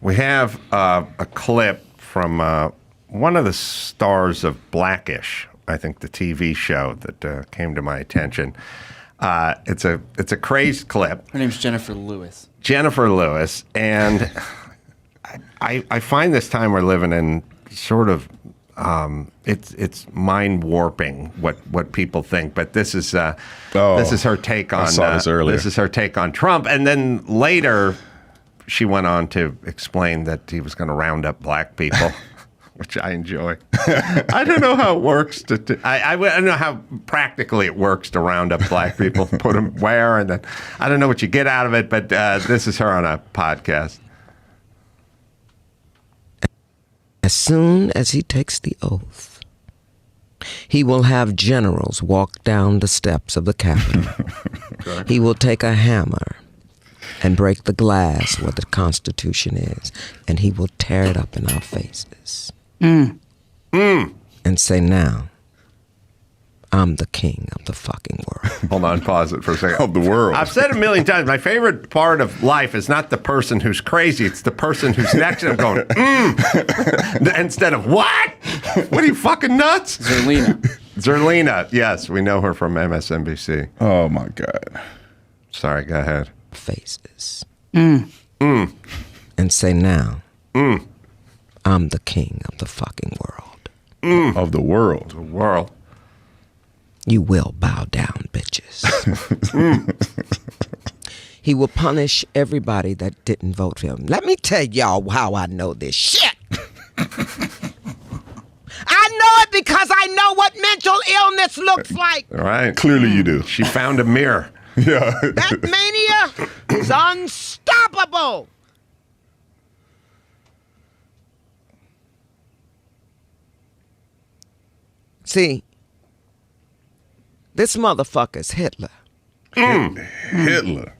We have a clip from one of the stars of Blackish, I think the TV show that came to my attention. It's a crazed clip. Her name's Jennifer Lewis. Jennifer Lewis, and I find this time we're living in sort of it's mind warping what people think. But this is her take on. I saw this earlier. This is her take on Trump, and then later she went on to explain that he was going to round up black people. Which I enjoy. I don't know how it works. I don't know how practically it works to round up black people, put them where, and then I don't know what you get out of it, but this is her on a podcast. As soon as he takes the oath, he will have generals walk down the steps of the Capitol. He will take a hammer and break the glass where the Constitution is, and he will tear it up in our faces. And say, now, I'm the king of the fucking world. Hold on, pause it for a second. Of the world. I've said it a million times, my favorite part of life is not the person who's crazy, it's the person who's next to him going, instead of, what? What are you, fucking nuts? Zerlina, yes, we know her from MSNBC. Oh, my God. Sorry, go ahead. Faces. And say, now, I'm the king of the fucking world. Of the world. The world. You will bow down, bitches. He will punish everybody that didn't vote for him. Let me tell y'all how I know this shit. I know it because I know what mental illness looks like. All right. Clearly you do. She found a mirror. Yeah. That mania is unstoppable. See, this motherfucker's Hitler. Hitler.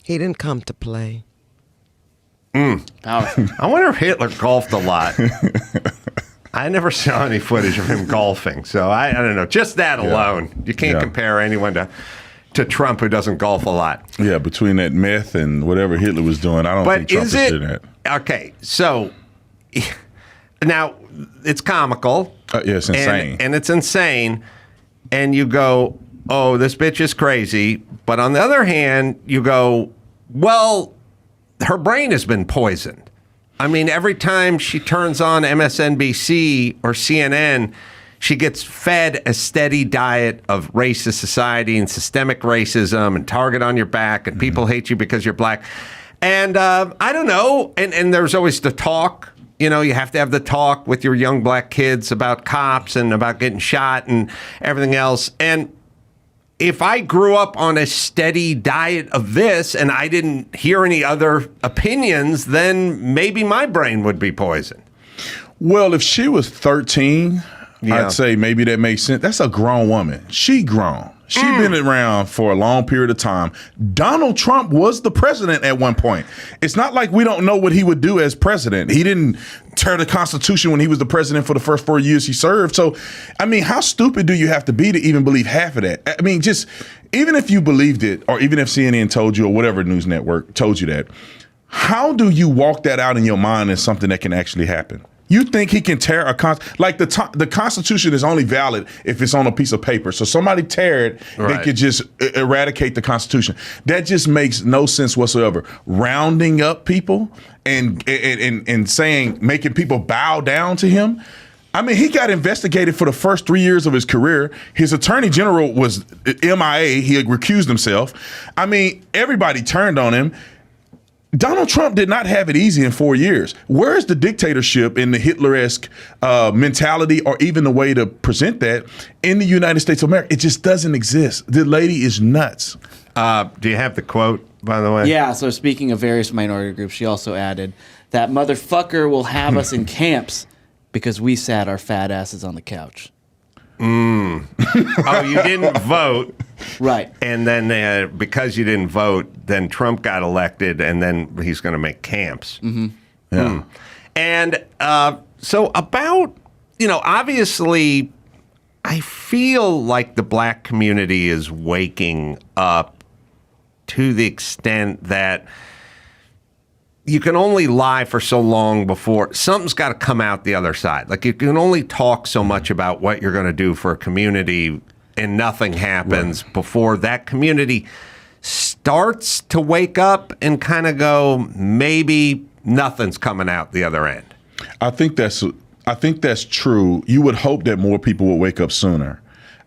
He didn't come to play. Powerful. I wonder if Hitler golfed a lot. I never saw any footage of him golfing, so I don't know. Just that alone, you can't compare anyone to Trump who doesn't golf a lot. Yeah, between that meth and whatever Hitler was doing, I don't think Trump is doing that. Okay, so now it's comical. Yeah, it's insane. And it's insane. And you go, oh, this bitch is crazy. But on the other hand, you go, well, her brain has been poisoned. I mean, every time she turns on MSNBC or CNN, she gets fed a steady diet of racist society and systemic racism and target on your back and people hate you because you're black. And I don't know. And there's always the talk. You know, you have to have the talk with your young black kids about cops and about getting shot and everything else. And if I grew up on a steady diet of this and I didn't hear any other opinions, then maybe my brain would be poisoned. Well, if she was 13, I'd say maybe that makes sense. That's a grown woman. She grown. She been around for a long period of time. Donald Trump was the president at one point. It's not like we don't know what he would do as president. He didn't tear the Constitution when he was the president for the first 4 years he served. So, I mean, how stupid do you have to be to even believe half of that? I mean, just even if you believed it, or even if CNN told you or whatever news network told you that, how do you walk that out in your mind as something that can actually happen? You think he can tear like the Constitution is only valid if it's on a piece of paper. So somebody tear it, they could just eradicate the Constitution. That just makes no sense whatsoever. Rounding up people and saying, making people bow down to him. I mean, he got investigated for the first 3 years of his career. His attorney general was MIA. He had recused himself. I mean, everybody turned on him. Donald Trump did not have it easy in 4 years. Where is the dictatorship in the Hitler-esque mentality or even the way to present that in the United States of America? It just doesn't exist. The lady is nuts. Do you have the quote, by the way? Yeah, so speaking of various minority groups, she also added, that motherfucker will have us in camps because we sat our fat asses on the couch. Oh, you didn't vote. Right. And then because you didn't vote, then Trump got elected, and then he's going to make camps. Yeah. And so about, obviously, I feel like the black community is waking up to the extent that you can only lie for so long before something's got to come out the other side. Like, you can only talk so much about what you're going to do for a community and nothing happens before that community starts to wake up and kind of go, maybe nothing's coming out the other end. I think that's true. You would hope that more people would wake up sooner.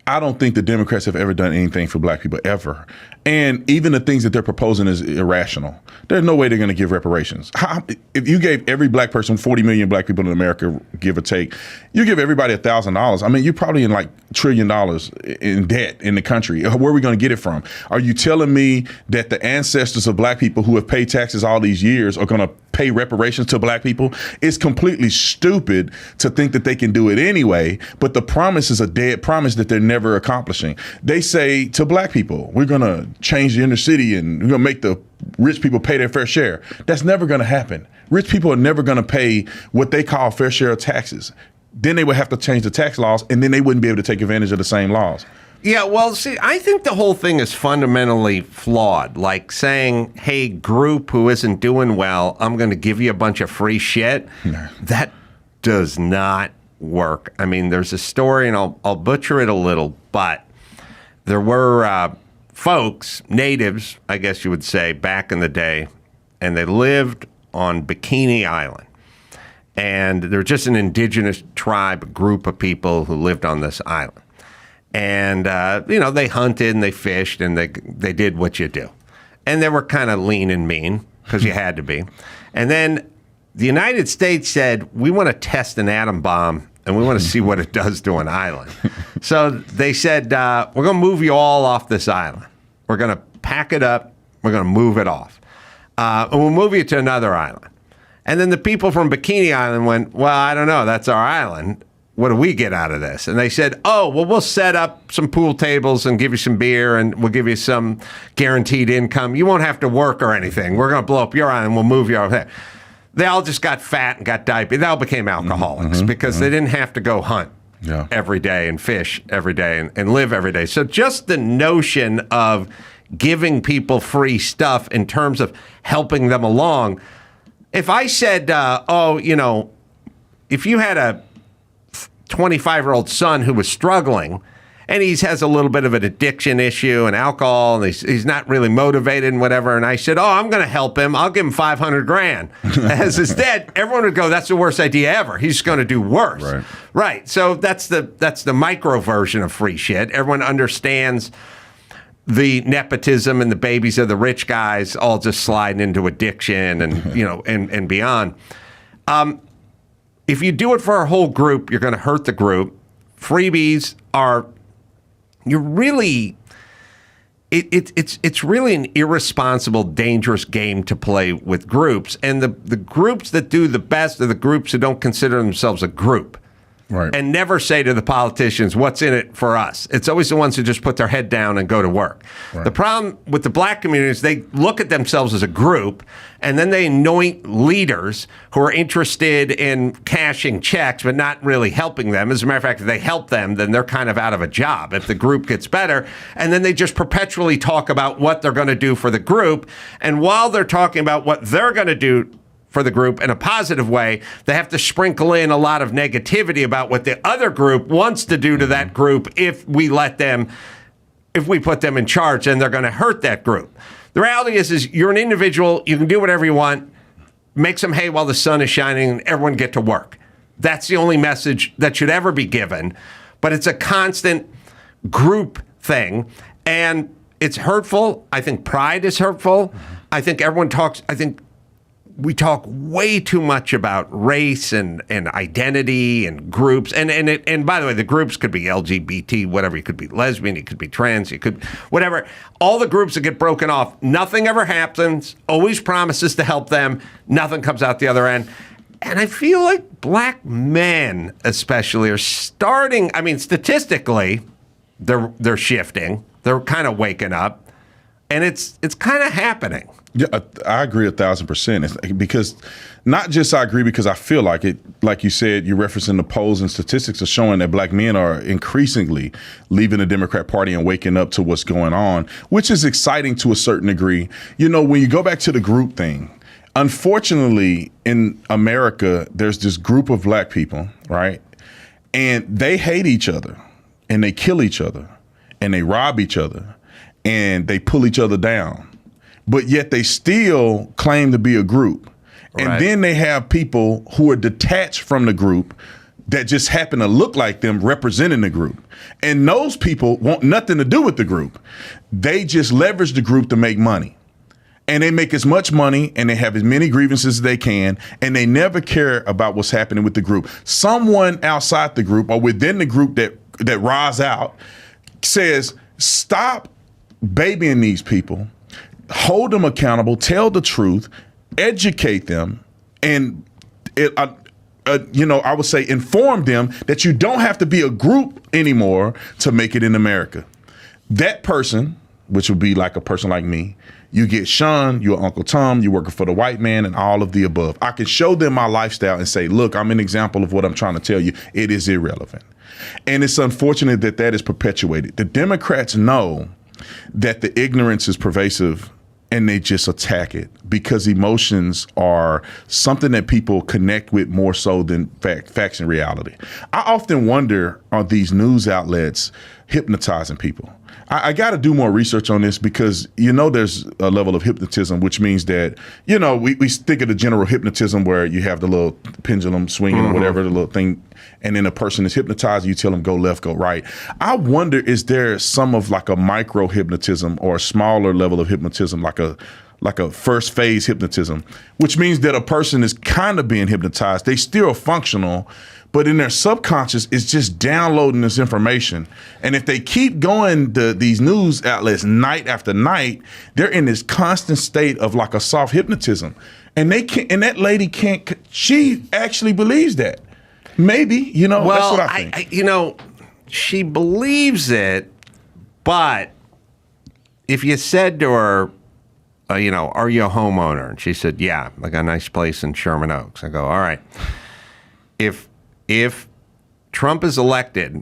I don't think the Democrats have ever done anything for black people, ever. And even the things that they're proposing is irrational. There's no way they're going to give reparations. If you gave every black person, 40 million black people in America, give or take, you give everybody $1,000. I mean, you're probably in like $1 trillion in debt in the country. Where are we going to get it from? Are you telling me that the ancestors of black people who have paid taxes all these years are going to pay reparations to black people? It's completely stupid to think that they can do it anyway, but the promise is a dead promise that they're never accomplishing. They say to black people, we're going to change the inner city and we're going to make the rich people pay their fair share. That's never going to happen. Rich people are never going to pay what they call fair share of taxes. Then they would have to change the tax laws, and then they wouldn't be able to take advantage of the same laws. Yeah, well, see, I think the whole thing is fundamentally flawed. Like saying, hey, group who isn't doing well, I'm going to give you a bunch of free shit. No. That does not work. I mean, there's a story, and I'll butcher it a little, but there were folks, natives, I guess you would say, back in the day, and they lived on Bikini Island. And they're just an indigenous tribe group of people who lived on this island. And, they hunted and they fished and they did what you do. And they were kind of lean and mean because you had to be. And then the United States said, we want to test an atom bomb and we want to see what it does to an island. So they said, we're going to move you all off this island. We're going to pack it up. We're going to move it off. And we'll move you to another island. And then the people from Bikini Island went, well, I don't know. That's our island. What do we get out of this? And they said, oh, well, we'll set up some pool tables and give you some beer and we'll give you some guaranteed income. You won't have to work or anything. We're going to blow up your island. We'll move you over there. They all just got fat and got diabetes. They all became alcoholics because they didn't have to go hunt every day and fish every day and live every day. So just the notion of giving people free stuff in terms of helping them along. If I said, if you had a 25-year-old son who was struggling and he has a little bit of an addiction issue and alcohol and he's not really motivated and whatever, and I said, oh, I'm going to help him. I'll give him $500,000. As instead, everyone would go, that's the worst idea ever. He's just going to do worse. Right. So that's the micro version of free shit. Everyone understands the nepotism and the babies of the rich guys all just sliding into addiction and, and beyond. If you do it for a whole group, you're going to hurt the group. Freebies are, it's really an irresponsible, dangerous game to play with groups. And the groups that do the best are the groups who don't consider themselves a group. Right. And never say to the politicians, what's in it for us? It's always the ones who just put their head down and go to work. Right. The problem with the black community is they look at themselves as a group, and then they anoint leaders who are interested in cashing checks but not really helping them. As a matter of fact, if they help them, then they're kind of out of a job if the group gets better. And then they just perpetually talk about what they're going to do for the group. And while they're talking about what they're going to do for the group in a positive way, they have to sprinkle in a lot of negativity about what the other group wants to do to that group if we put them in charge, and they're going to hurt that group. The reality is you're an individual, you can do whatever you want, make some hay while the sun is shining, and everyone get to work. That's the only message that should ever be given, but it's a constant group thing, and it's hurtful. I think pride is hurtful. I think we talk way too much about race and identity and groups. And by the way, the groups could be LGBT, whatever. You could be lesbian, you could be trans, you could, whatever. All the groups that get broken off, nothing ever happens, always promises to help them, nothing comes out the other end. And I feel like black men especially are starting, statistically, they're shifting. They're kind of waking up. And it's kind of happening. Yeah, I agree 1,000%. Because not just I agree because I feel like it, like you said, you're referencing the polls and statistics are showing that black men are increasingly leaving the Democrat Party and waking up to what's going on, which is exciting to a certain degree. You know, when you go back to the group thing, unfortunately in America, there's this group of black people, right? And they hate each other and they kill each other and they rob each other and they pull each other down. But yet they still claim to be a group. And Right. then they have people who are detached from the group that just happen to look like them representing the group. And those people want nothing to do with the group. They just leverage the group to make money. And they make as much money and they have as many grievances as they can. And they never care about what's happening with the group. Someone outside the group or within the group that rise out says, stop babying these people. Hold them accountable, tell the truth, educate them, and I would say inform them that you don't have to be a group anymore to make it in America. That person, which would be like a person like me, you get Sean, you're Uncle Tom, you're working for the white man and all of the above. I can show them my lifestyle and say, look, I'm an example of what I'm trying to tell you. It is irrelevant. And it's unfortunate that that is perpetuated. The Democrats know that the ignorance is pervasive and they just attack it because emotions are something that people connect with more so than facts and reality. I often wonder, are these news outlets hypnotizing people? I got to do more research on this because, there's a level of hypnotism, which means that, we think of the general hypnotism where you have the little pendulum swinging or whatever, the little thing, and then a person is hypnotized, you tell them go left, go right. I wonder, is there some of like a micro hypnotism or a smaller level of hypnotism, like a first phase hypnotism, which means that a person is kind of being hypnotized. They still are functional, but in their subconscious, it's just downloading this information. And if they keep going to these news outlets night after night, they're in this constant state of like a soft hypnotism. And they can't, and that lady can't, she actually believes that. Maybe, that's what I think. She believes it, but if you said to her, are you a homeowner? And she said, yeah, like a nice place in Sherman Oaks. I go, all right. If Trump is elected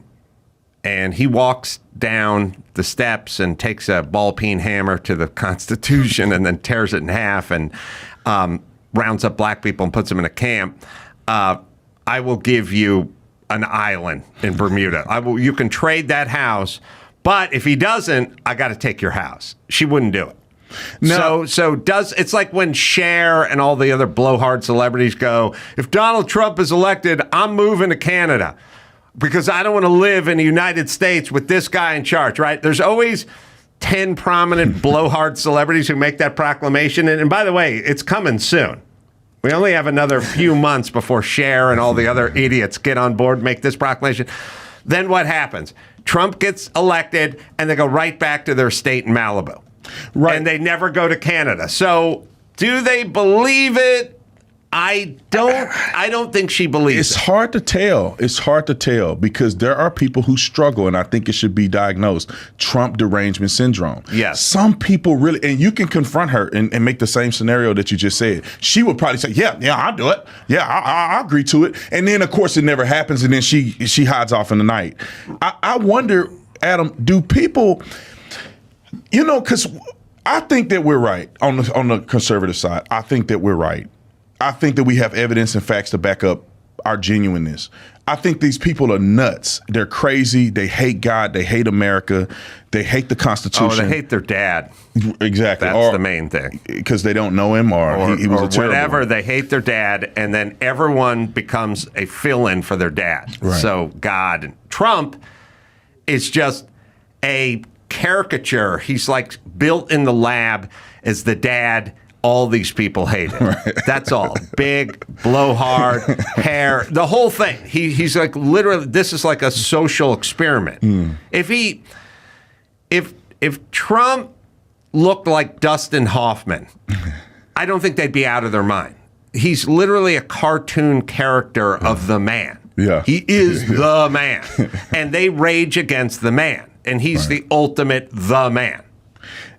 and he walks down the steps and takes a ball-peen hammer to the Constitution and then tears it in half and rounds up black people and puts them in a camp, I will give you an island in Bermuda. You can trade that house, but if he doesn't, I got to take your house. She wouldn't do it. No. It's like when Cher and all the other blowhard celebrities go, if Donald Trump is elected, I'm moving to Canada because I don't want to live in the United States with this guy in charge, right? There's always 10 prominent blowhard celebrities who make that proclamation. And by the way, it's coming soon. We only have another few months before Cher and all the other idiots get on board, make this proclamation. Then what happens? Trump gets elected and they go right back to their state in Malibu. Right. And they never go to Canada. So do they believe it? I don't think she believes it. It's hard to tell. It's hard to tell because there are people who struggle, and I think it should be diagnosed. Trump derangement syndrome. Yes. Some people really, and you can confront her and make the same scenario that you just said. She would probably say, yeah, I'll do it. Yeah, I agree to it. And then, of course, it never happens, and then she hides off in the night. I wonder, Adam, do people... because I think that we're right on the conservative side. I think that we're right. I think that we have evidence and facts to back up our genuineness. I think these people are nuts. They're crazy. They hate God. They hate America. They hate the Constitution. Oh, they hate their dad. Exactly. That's the main thing. Because they don't know him or he was a terrible whatever. one. They hate their dad, and then everyone becomes a fill-in for their dad. Right. So God. Trump is just a caricature. He's like built in the lab as the dad all these people hate him. Right. That's all. Big, blowhard, hair, the whole thing. He's like literally, this is like a social experiment. If Trump looked like Dustin Hoffman, I don't think they'd be out of their mind. He's literally a cartoon character of the man. Yeah. He is the man. And they rage against the man. And he's the ultimate the man.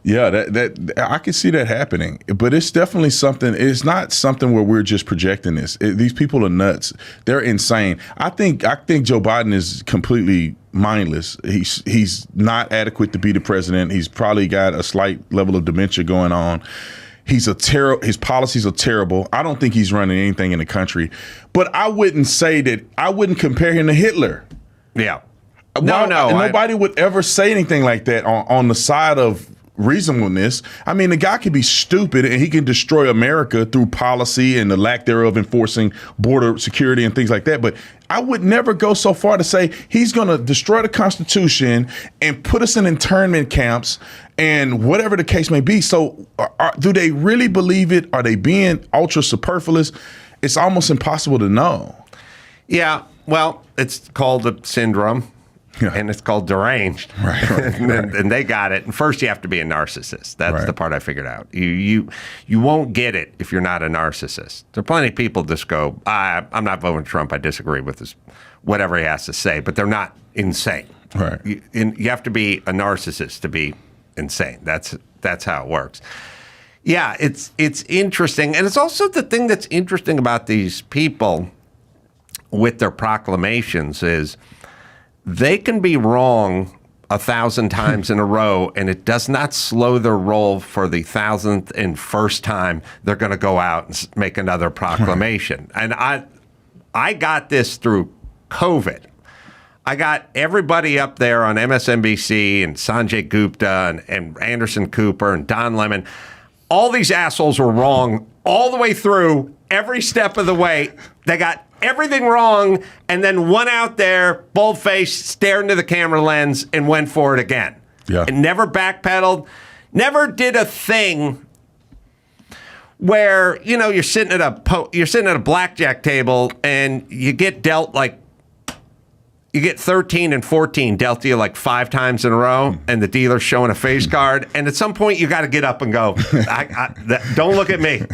Yeah, that I can see that happening, but it's definitely something. It's not something where we're just projecting this. These people are nuts. They're insane. I think Joe Biden is completely mindless. He's not adequate to be the president. He's probably got a slight level of dementia going on. His policies are terrible. I don't think he's running anything in the country. But I wouldn't compare him to Hitler. Yeah. No. Nobody would ever say anything like that on the side of reasonableness. I mean, the guy can be stupid and he can destroy America through policy and the lack thereof enforcing border security and things like that. But I would never go so far to say he's going to destroy the Constitution and put us in internment camps and whatever the case may be. So do they really believe it? Are they being ultra superfluous? It's almost impossible to know. Yeah. Well, it's called a syndrome. Yeah. And it's called deranged. Right. And they got it. And first you have to be a narcissist. That's the part I figured out. You won't get it if you're not a narcissist. There are plenty of people just go, I'm not voting Trump. I disagree with this, whatever he has to say. But they're not insane. Right. You have to be a narcissist to be insane. That's how it works. Yeah, it's interesting. And it's also the thing that's interesting about these people with their proclamations is they can be wrong 1,000 times in a row, and it does not slow their roll for the 1,000th and first time they're going to go out and make another proclamation. And I got this through COVID. I got everybody up there on MSNBC and Sanjay Gupta and Anderson Cooper and Don Lemon. All these assholes were wrong all the way through, every step of the way. They got everything wrong, and then went out there, bold-faced, stared into the camera lens, and went for it again. Yeah. And never backpedaled, never did a thing where, you're sitting at a blackjack table and you get dealt you get 13 and 14 dealt to you like 5 times in a row, and the dealer's showing a face card, and at some point you got to get up and go, don't look at me.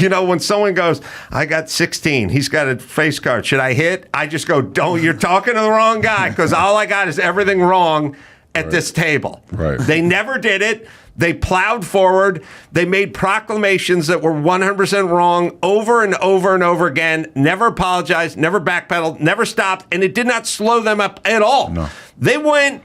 When someone goes, I got 16, he's got a face card, should I hit? I just go, don't, you're talking to the wrong guy, because all I got is everything wrong at this table. Right. They never did it. They plowed forward. They made proclamations that were 100% wrong over and over and over again, never apologized, never backpedaled, never stopped, and it did not slow them up at all. No. They went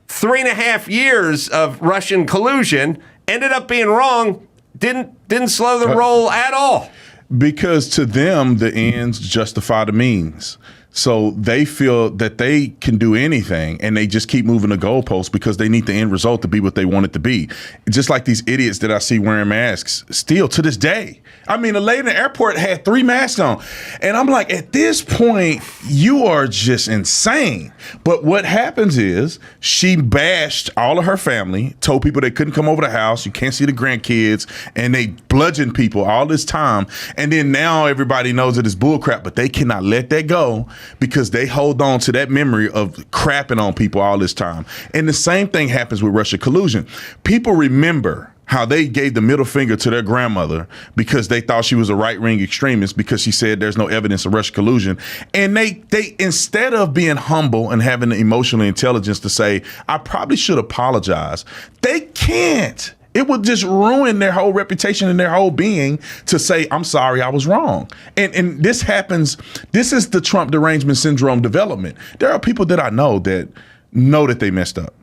3.5 years of Russian collusion, ended up being wrong, didn't slow the roll at all. Because to them, the ends justify the means. So they feel that they can do anything, and they just keep moving the goalposts because they need the end result to be what they want it to be. Just like these idiots that I see wearing masks still to this day. I mean, a lady in the airport had 3 masks on. And I'm like, at this point, you are just insane. But what happens is she bashed all of her family, told people they couldn't come over the house, you can't see the grandkids, and they bludgeoned people all this time. And then now everybody knows that it's bullcrap, but they cannot let that go because they hold on to that memory of crapping on people all this time. And the same thing happens with Russia collusion. People remember how they gave the middle finger to their grandmother because they thought she was a right-wing extremist because she said there's no evidence of Russian collusion. And they instead of being humble and having the emotional intelligence to say, I probably should apologize, they can't. It would just ruin their whole reputation and their whole being to say, I'm sorry, I was wrong. And this happens. This is the Trump derangement syndrome development. There are people that I know that they messed up.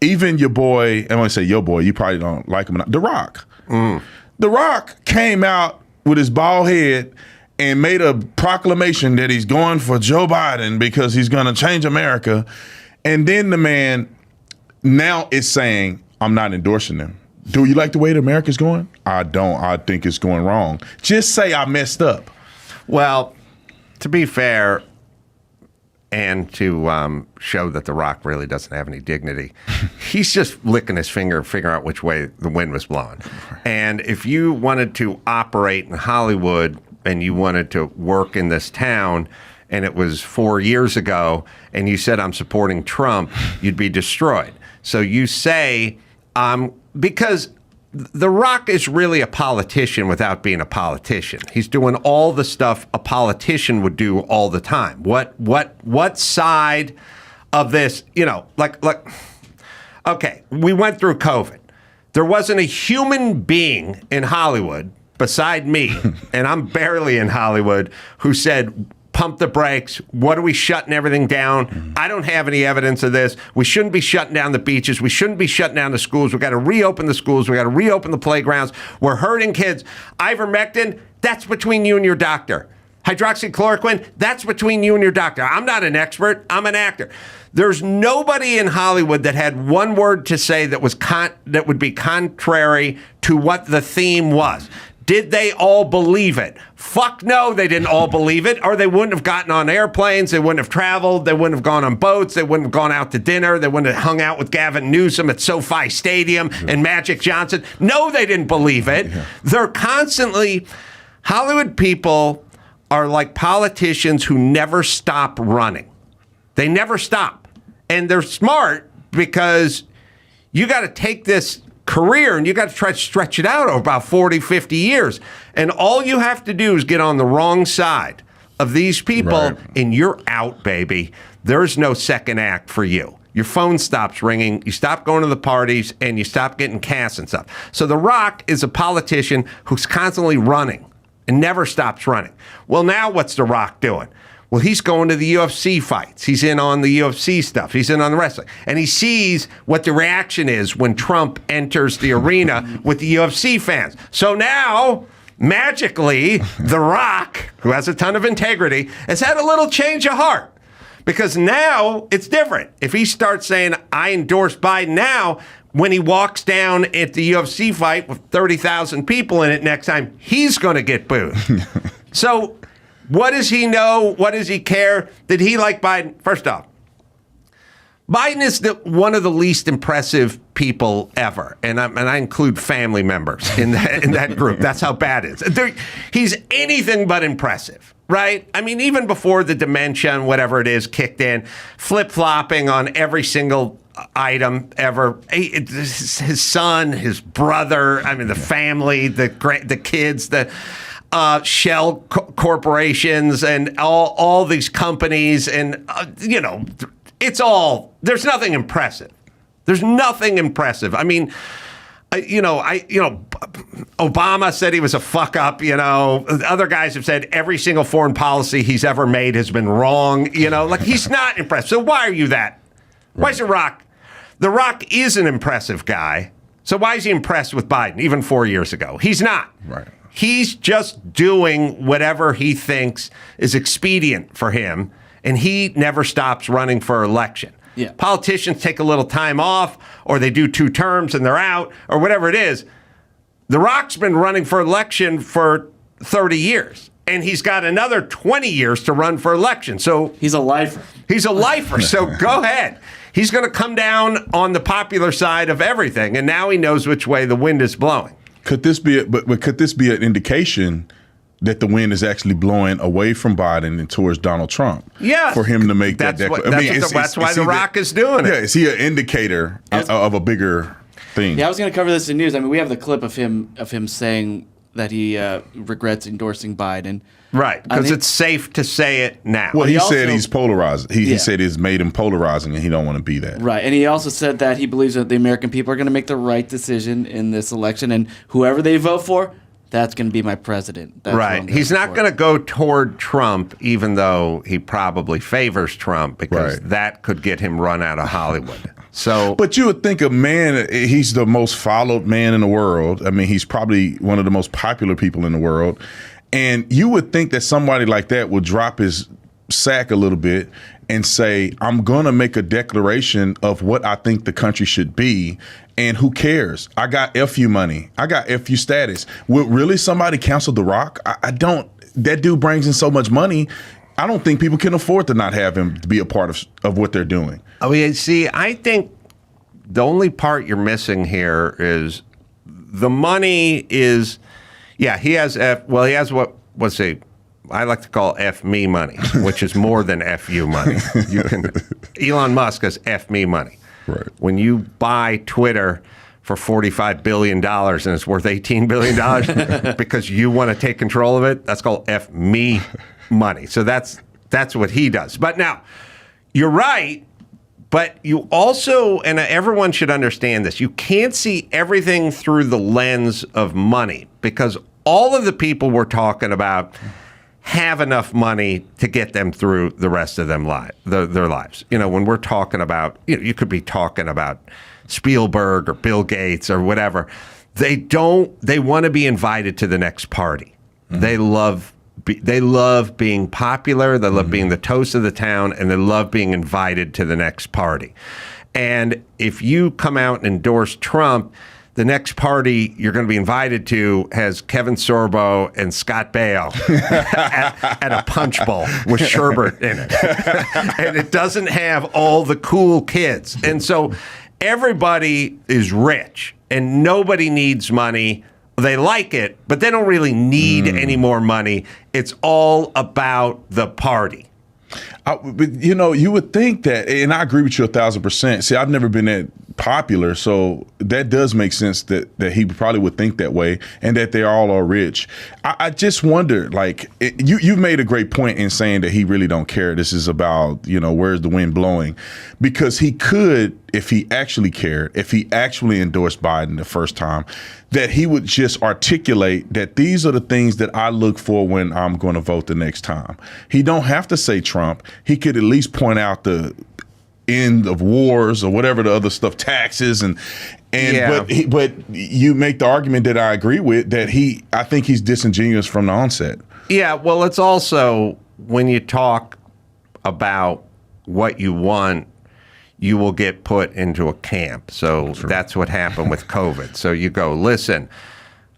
Even your boy, I want to say your boy, you probably don't like him, The Rock. The Rock came out with his bald head and made a proclamation that he's going for Joe Biden because he's going to change America. And then the man now is saying, I'm not endorsing him. Do you like the way that America's going? I don't. I think it's going wrong. Just say I messed up. Well, to be fair, and to show that The Rock really doesn't have any dignity, he's just licking his finger, figuring out which way the wind was blowing. And if you wanted to operate in Hollywood and you wanted to work in this town, and it was 4 years ago, and you said, I'm supporting Trump, you'd be destroyed. So you say, because The Rock is really a politician without being a politician. He's doing all the stuff a politician would do all the time. What side of this, okay, we went through COVID. There wasn't a human being in Hollywood beside me, and I'm barely in Hollywood, who said, pump the brakes. What are we shutting everything down? I don't have any evidence of this. We shouldn't be shutting down the beaches. We shouldn't be shutting down the schools. We got to reopen the schools. We got to reopen the playgrounds. We're hurting kids. Ivermectin, that's between you and your doctor. Hydroxychloroquine, that's between you and your doctor. I'm not an expert. I'm an actor. There's nobody in Hollywood that had one word to say that was that would be contrary to what the theme was. Did they all believe it? Fuck no, they didn't all believe it, or they wouldn't have gotten on airplanes, they wouldn't have traveled, they wouldn't have gone on boats, they wouldn't have gone out to dinner, they wouldn't have hung out with Gavin Newsom at SoFi Stadium and Magic Johnson. No, they didn't believe it. They're constantly, Hollywood people are like politicians who never stop running. They never stop. And they're smart because you got to take this career and you got to try to stretch it out over about 40, 50 years. And all you have to do is get on the wrong side of these people and you're out, baby. There's no second act for you. Your phone stops ringing, you stop going to the parties, and you stop getting cast and stuff. So The Rock is a politician who's constantly running and never stops running. Well, now what's The Rock doing? Well, he's going to the UFC fights. He's in on the UFC stuff. He's in on the wrestling. And he sees what the reaction is when Trump enters the arena with the UFC fans. So now, magically, The Rock, who has a ton of integrity, has had a little change of heart. Because now it's different. If he starts saying, I endorse Biden now, when he walks down at the UFC fight with 30,000 people in it next time, he's going to get booed. So what does he know? What does he care? Did he like Biden? First off, Biden is one of the least impressive people ever, and I include family members in that group. That's how bad it is. He's anything but impressive, right? I mean, even before the dementia and whatever it is kicked in, flip-flopping on every single item ever. His son, his brother, I mean, the family, the kids, the shell corporations, and all these companies, and there's nothing impressive. There's nothing impressive. I mean, Obama said he was a fuck up. Other guys have said every single foreign policy he's ever made has been wrong. Like, he's not impressive. So why are you that? Why is The Rock? The Rock is an impressive guy. So why is he impressed with Biden even 4 years ago? He's not. Right. He's just doing whatever he thinks is expedient for him, and he never stops running for election. Yeah. Politicians take a little time off, or they do 2 terms and they're out, or whatever it is. The Rock's been running for election for 30 years, and he's got another 20 years to run for election. So he's a lifer. He's a lifer, so go ahead. He's going to come down on the popular side of everything, and now he knows which way the wind is blowing. Could this be an indication that the wind is actually blowing away from Biden and towards Donald Trump? Yeah, for him to make that declaration. That's why The Rock is doing it. Yeah, is he an indicator of a bigger thing? Yeah, I was going to cover this in news. I mean, we have the clip of him saying that he regrets endorsing Biden. Right, because it's safe to say it now. Well, he said he's polarized. He said it's made him polarizing, and he don't want to be that. Right, and he also said that he believes that the American people are going to make the right decision in this election, and whoever they vote for, that's going to be my president. That's right. He's not going to go toward Trump, even though he probably favors Trump, because that could get him run out of Hollywood. So, but you would think he's the most followed man in the world. I mean, he's probably one of the most popular people in the world. And you would think that somebody like that would drop his sack a little bit and say, I'm going to make a declaration of what I think the country should be. And who cares? I got FU money. I got FU status. Would really somebody cancel The Rock? I don't. That dude brings in so much money. I don't think people can afford to not have him to be a part of what they're doing. I mean, see, I think the only part you're missing here is the money is, yeah, he has what's I like to call F me money, which is more than FU money. Elon Musk has F me money. Right. When you buy Twitter for $45 billion and it's worth $18 billion because you want to take control of it, that's called F me money. So that's what he does. But now, you're right. But you also, and everyone should understand this, you can't see everything through the lens of money, because all of the people we're talking about have enough money to get them through the rest of their lives. You know, when we're talking about, you could be talking about Spielberg or Bill Gates or whatever. They want to be invited to the next party. Mm-hmm. They love being popular. They love being the toast of the town, and they love being invited to the next party. And if you come out and endorse Trump, the next party you're going to be invited to has Kevin Sorbo and Scott Baio at a punch bowl with sherbet in it. And it doesn't have all the cool kids. And so everybody is rich and nobody needs money. They like it, but they don't really need any more money. It's all about the party. But you would think that, and I agree with you 1,000%. See, I've never been that popular, so that does make sense that he probably would think that way, and that they all are rich. I just wonder, like, you made a great point in saying that he really don't care. This is about, where's the wind blowing? Because he could, if he actually cared, if he actually endorsed Biden the first time, that he would just articulate that these are the things that I look for when I'm going to vote the next time. He don't have to say Trump. He could at least point out the end of wars or whatever the other stuff, taxes but you make the argument that I agree with, that I think he's disingenuous from the onset. Yeah, well, it's also when you talk about what you want, you will get put into a camp. So that's what happened with COVID. So you go, listen,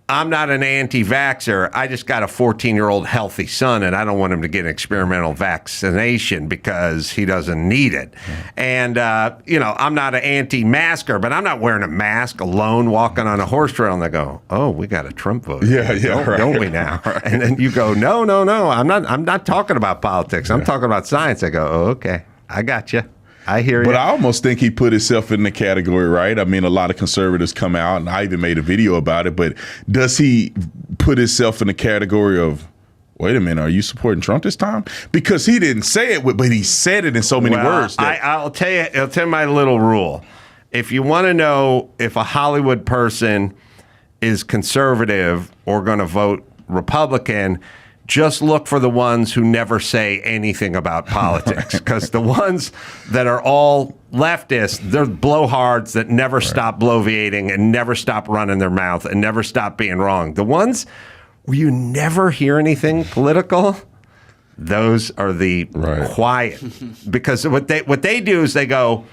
I'm not an anti-vaxxer. I just got a 14-year-old healthy son, and I don't want him to get an experimental vaccination because he doesn't need it. And, I'm not an anti-masker, but I'm not wearing a mask alone walking on a horse trail. And they go, oh, we got a Trump vote. Don't we now? Right. And then you go, no. I'm not talking about politics. I'm talking about science. I go, oh, okay. I got you. I hear you. But I almost think he put himself in the category, right? I mean, a lot of conservatives come out, and I even made a video about it, but does he put himself in the category of, wait a minute, are you supporting Trump this time? Because he didn't say it, but he said it in so many words. I'll tell you my little rule. If you want to know if a Hollywood person is conservative or going to vote Republican, just look for the ones who never say anything about politics, because the ones that are all leftists, they're blowhards that never stop bloviating and never stop running their mouth and never stop being wrong. The ones where you never hear anything political, those are the quiet. Because what they do is they go,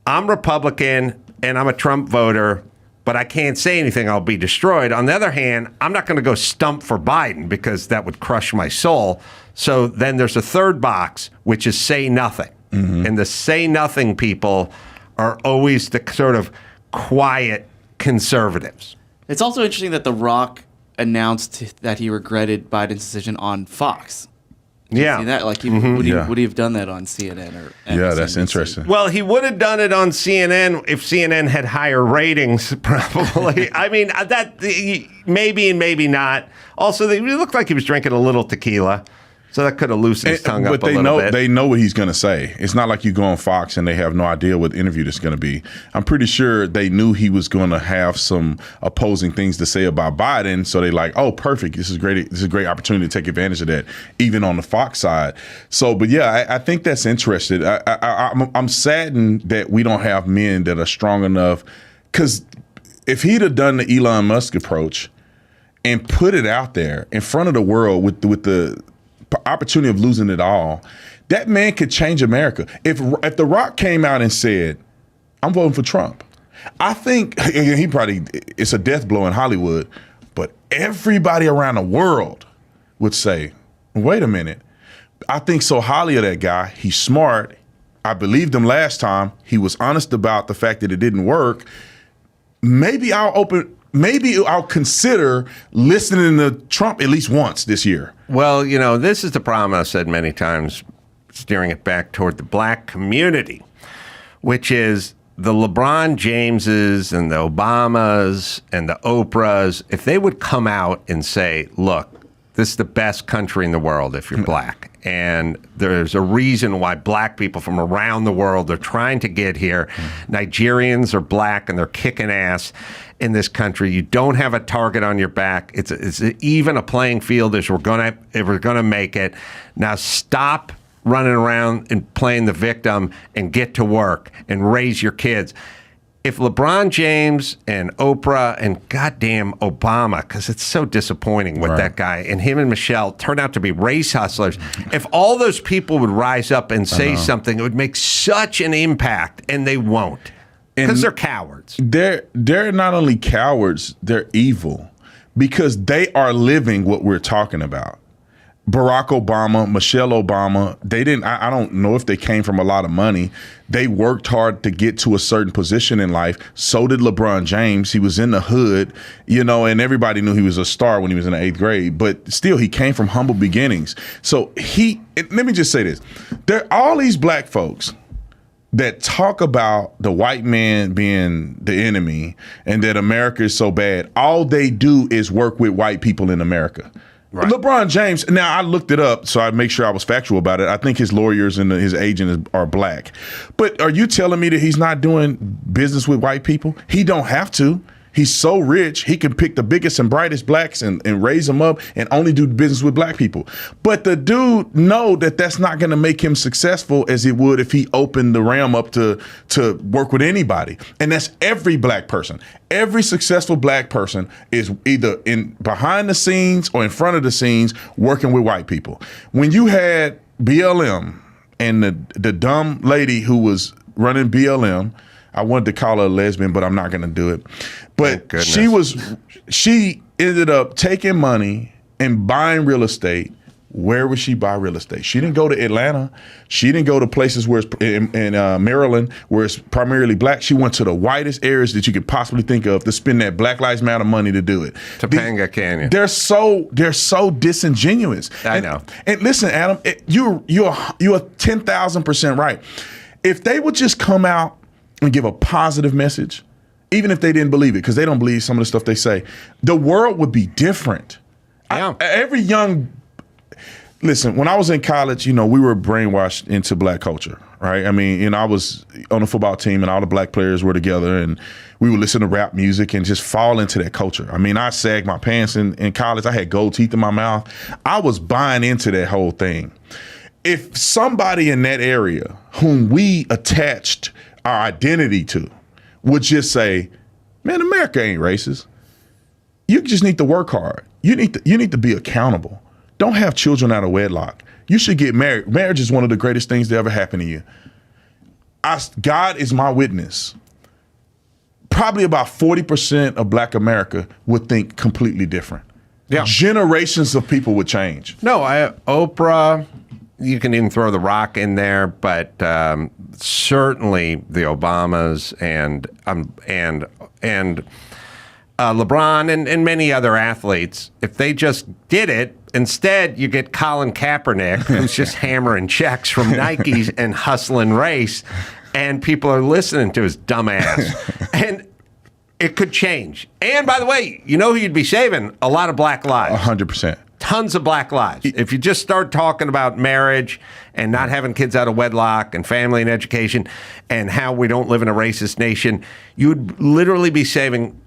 I'm Republican and I'm a Trump voter, but I can't say anything, I'll be destroyed. On the other hand, I'm not going to go stump for Biden because that would crush my soul. So then there's a third box, which is say nothing. Mm-hmm. And the say nothing people are always the sort of quiet conservatives. It's also interesting that The Rock announced that he regretted Biden's decision on Fox. Yeah. See that? Like, would he have done that on CNN or MSNBC? Yeah, that's interesting. Well, he would have done it on CNN if CNN had higher ratings, probably. I mean, that maybe and maybe not. Also, it looked like he was drinking a little tequila. So that could have loosened his tongue up a little bit. They know what he's going to say. It's not like you go on Fox and they have no idea what the interview is going to be. I'm pretty sure they knew he was going to have some opposing things to say about Biden. So they're like, oh, perfect. This is great. This is a great opportunity to take advantage of that, even on the Fox side. So, but yeah, I think that's interesting. I'm saddened that we don't have men that are strong enough, because if he'd have done the Elon Musk approach and put it out there in front of the world with the opportunity of losing it all, that man could change America. If The Rock came out and said, I'm voting for Trump, I think it's a death blow in Hollywood, but everybody around the world would say, wait a minute, I think so highly of that guy. He's smart. I believed him last time. He was honest about the fact that it didn't work. Maybe I'll consider listening to Trump at least once this year. Well, this is the problem I've said many times, steering it back toward the black community, which is the LeBron Jameses and the Obamas and the Oprahs. If they would come out and say, look, this is the best country in the world if you're black, and there's a reason why black people from around the world are trying to get here. Nigerians are black, and they're kicking ass in this country. You don't have a target on your back. It's even a playing field if we're gonna make it. Now stop running around and playing the victim and get to work and raise your kids. If LeBron James and Oprah and goddamn Obama, because it's so disappointing with that guy, and him and Michelle turned out to be race hustlers, if all those people would rise up and say something, it would make such an impact, and they won't. Because they're cowards. They're not only cowards, they're evil, because they are living what we're talking about. Barack Obama, Michelle Obama, I don't know if they came from a lot of money. They worked hard to get to a certain position in life. So did LeBron James. He was in the hood, and everybody knew he was a star when he was in the 8th grade, but still he came from humble beginnings. So let me just say this. There are all these black folks that talk about the white man being the enemy and that America is so bad. All they do is work with white people in America. Right. LeBron James, now I looked it up so I make sure I was factual about it. I think his lawyers and his agent are black. But are you telling me that he's not doing business with white people? He don't have to. He's so rich, he can pick the biggest and brightest blacks and raise them up and only do business with black people. But the dude know that that's not going to make him successful as it would if he opened the realm up to work with anybody. And that's every black person. Every successful black person is either in behind the scenes or in front of the scenes working with white people. When you had BLM and the dumb lady who was running BLM, I wanted to call her a lesbian, but I'm not going to do it. But she ended up taking money and buying real estate. Where would she buy real estate? She didn't go to Atlanta. She didn't go to places where it's in Maryland, where it's primarily black. She went to the whitest areas that you could possibly think of to spend that Black Lives Matter money to do it. Topanga Canyon. They're so disingenuous. I know. And listen, Adam, you're 10,000% right. If they would just come out and give a positive message, even if they didn't believe it, because they don't believe some of the stuff they say, the world would be different. Yeah. Listen, when I was in college, we were brainwashed into black culture, right? I mean, I was on a football team and all the black players were together and we would listen to rap music and just fall into that culture. I mean, I sagged my pants in college. I had gold teeth in my mouth. I was buying into that whole thing. If somebody in that area whom we attached our identity to would just say, man, America ain't racist. You just need to work hard. You need to be accountable. Don't have children out of wedlock. You should get married. Marriage is one of the greatest things that ever happened to you. God is my witness. Probably about 40% of black America would think completely different. Yeah. Generations of people would change. No, Oprah, you can even throw The Rock in there, but certainly the Obamas and LeBron and many other athletes, if they just did it. Instead, you get Colin Kaepernick, who's just hammering checks from Nikes and hustling race, and people are listening to his dumb ass. And it could change. And by the way, who you'd be saving? A lot of black lives. 100%. Tons of black lives. If you just start talking about marriage and not having kids out of wedlock and family and education and how we don't live in a racist nation, you would literally be saving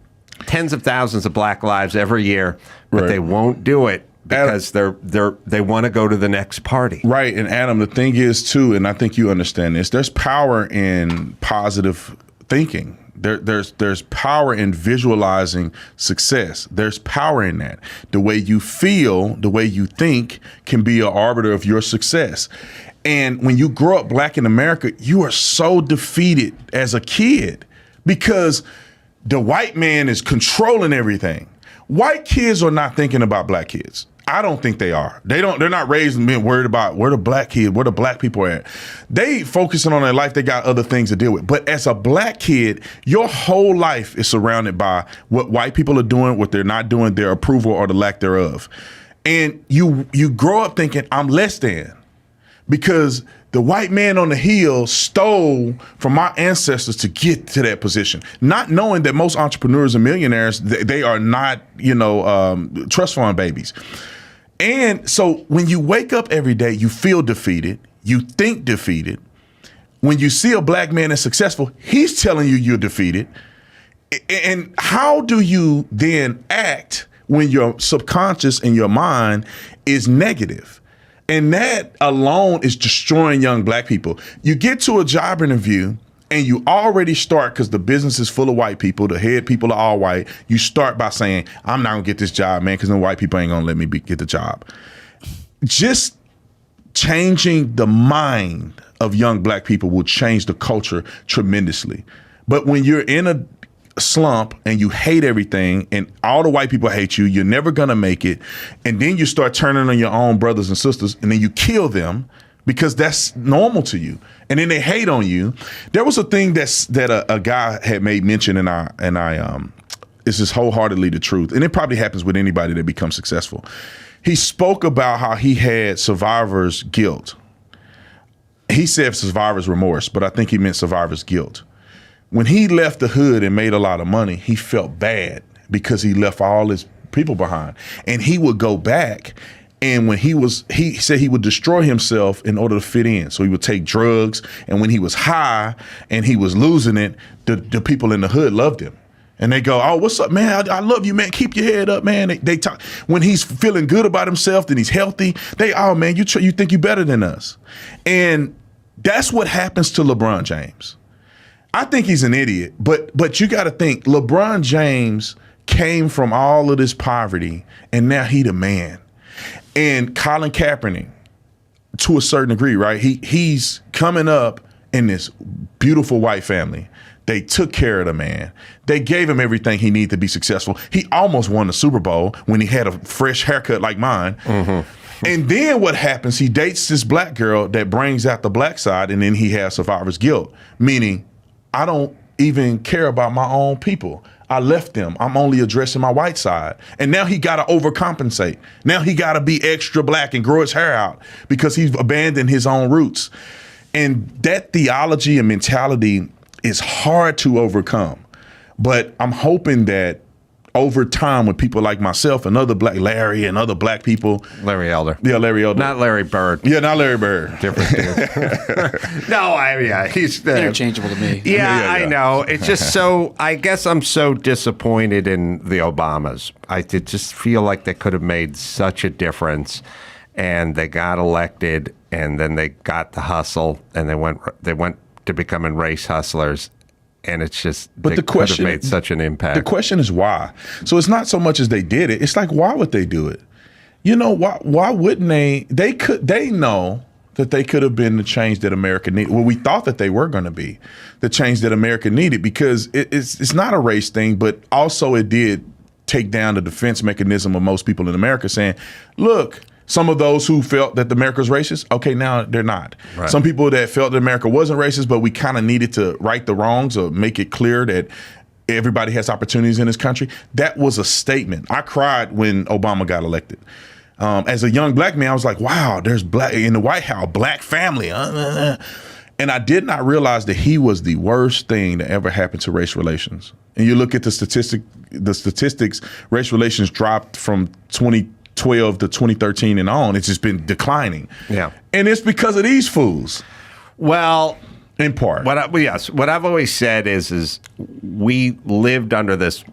tens of thousands of black lives every year, but they won't do it because they want to go to the next party. Right. And Adam, the thing is too, and I think you understand this, there's power in positive thinking. There's power in visualizing success. There's power in that. The way you feel, the way you think can be an arbiter of your success. And when you grow up black in America, you are so defeated as a kid because the white man is controlling everything. White kids are not thinking about black kids. I don't think they are. They're not raised and being worried about where the black people are at. They focusing on their life. They got other things to deal with. But as a black kid, your whole life is surrounded by what white people are doing, what they're not doing, their approval or the lack thereof. And you grow up thinking, I'm less than, because the white man on the hill stole from my ancestors to get to that position, not knowing that most entrepreneurs and millionaires, they are not, trust fund babies. And so when you wake up every day, you feel defeated, you think defeated. When you see a black man that's successful, he's telling you you're defeated. And how do you then act when your subconscious and your mind is negative? And that alone is destroying young black people. You get to a job interview and you already start, because the business is full of white people, the head people are all white. You start by saying, I'm not gonna get this job, man, because the white people ain't gonna let me get the job. Just changing the mind of young black people will change the culture tremendously. But when you're in a slump and you hate everything and all the white people hate you, you're never gonna make it, and then you start turning on your own brothers and sisters, and then you kill them because that's normal to you, and then they hate on you. There was a thing that a guy had made mention, and I it's just wholeheartedly the truth, and it probably happens with anybody that becomes successful. He spoke about how he had survivor's guilt. He said survivor's remorse, but I think he meant survivor's guilt. When he left the hood and made a lot of money, he felt bad because he left all his people behind. And he would go back, and when he said he would destroy himself in order to fit in. So he would take drugs, and when he was high and he was losing it, the people in the hood loved him. And they go, oh, what's up, man? I love you, man. Keep your head up, man. They talk. When he's feeling good about himself, then he's healthy. Oh, man, you think you're better than us. And that's what happens to LeBron James. I think he's an idiot, but you got to think, LeBron James came from all of this poverty, and now he the man. And Colin Kaepernick, to a certain degree, right? He's coming up in this beautiful white family. They took care of the man. They gave him everything he needed to be successful. He almost won the Super Bowl when he had a fresh haircut like mine. Mm-hmm. And then what happens? He dates this black girl that brings out the black side, and then he has survivor's guilt, meaning I don't even care about my own people. I left them. I'm only addressing my white side. And now he got to overcompensate. Now he got to be extra black and grow his hair out because he's abandoned his own roots. And that theology and mentality is hard to overcome. But I'm hoping that over time, with people like myself and other black, Larry and other black people. Larry Elder. Yeah, Larry Elder. Not Larry Bird. Yeah, not Larry Bird. Different dude. No, he's interchangeable to me. Yeah, I know. It's just so, I guess I'm so disappointed in the Obamas. I just feel like they could have made such a difference, and they got elected, and then they got the hustle, and they went to becoming race hustlers. And it's just, but the question could have made such an impact. The question is why. So it's not so much as they did it. It's like, why would they do it? You know, why wouldn't they? They know that they could have been the change that America needed. Well, we thought that they were going to be the change that America needed, because it's not a race thing, but also it did take down the defense mechanism of most people in America, saying, look, some of those who felt that America was racist, okay, now they're not. Right. Some people that felt that America wasn't racist, but we kind of needed to right the wrongs or make it clear that everybody has opportunities in this country. That was a statement. I cried when Obama got elected. As a young black man, I was like, wow, there's black in the White House, black family. And I did not realize that he was the worst thing that ever happened to race relations. And you look at the statistics, race relations dropped from 2012 to 2013 and on. It's just been declining. Yeah. And it's because of these fools. Well, in part. What I've always said is we lived under this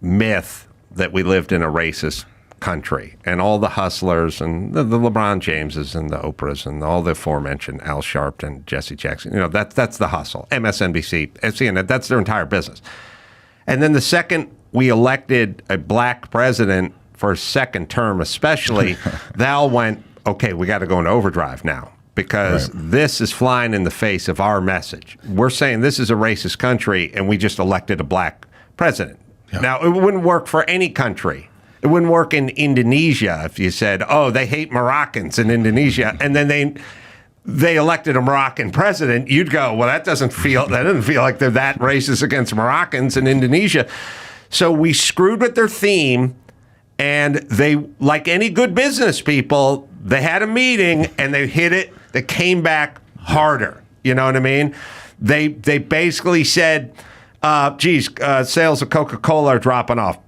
myth that we lived in a racist country, and all the hustlers and the LeBron Jameses and the Oprahs and all the aforementioned Al Sharpton, Jesse Jackson, that's the hustle. MSNBC, CNN, that's their entire business. And then the second we elected a black president for a second term especially, Val went, okay, we got to go into overdrive now, because this is flying in the face of our message. We're saying this is a racist country, and we just elected a black president. Yeah. Now, it wouldn't work for any country. It wouldn't work in Indonesia if you said, oh, they hate Moroccans in Indonesia, and then they elected a Moroccan president. You'd go, well, that doesn't feel like they're that racist against Moroccans in Indonesia. So we screwed with their theme. And they, like any good business people, they had a meeting and they hit it. They came back harder. You know what I mean? They basically said, sales of Coca-Cola are dropping off.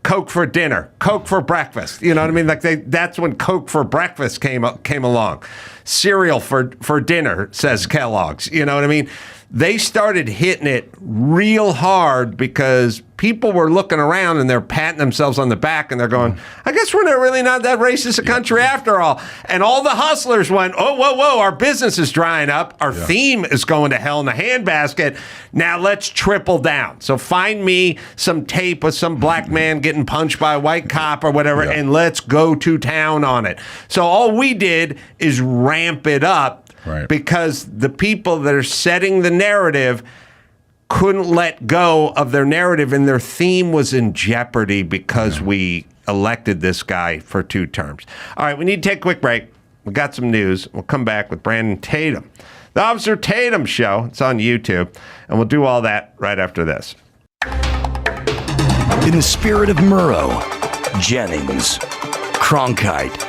Coke for dinner, Coke for breakfast. You know what I mean? Like that's when Coke for breakfast came along. Cereal for dinner, says Kellogg's. You know what I mean? They started hitting it real hard because people were looking around and they're patting themselves on the back and they're going, I guess we're not that racist a country after all. And all the hustlers went, oh, whoa, our business is drying up. Our theme is going to hell in a handbasket. Now let's triple down. So find me some tape with some black man getting punched by a white cop or whatever, and let's go to town on it. So all we did is ramp it up. Right. Because the people that are setting the narrative couldn't let go of their narrative, and their theme was in jeopardy because we elected this guy for 2 terms. All right, we need to take a quick break. We got some news. We'll come back with Brandon Tatum. The Officer Tatum Show. It's on YouTube, and we'll do all that right after this. In the spirit of Murrow, Jennings, Cronkite,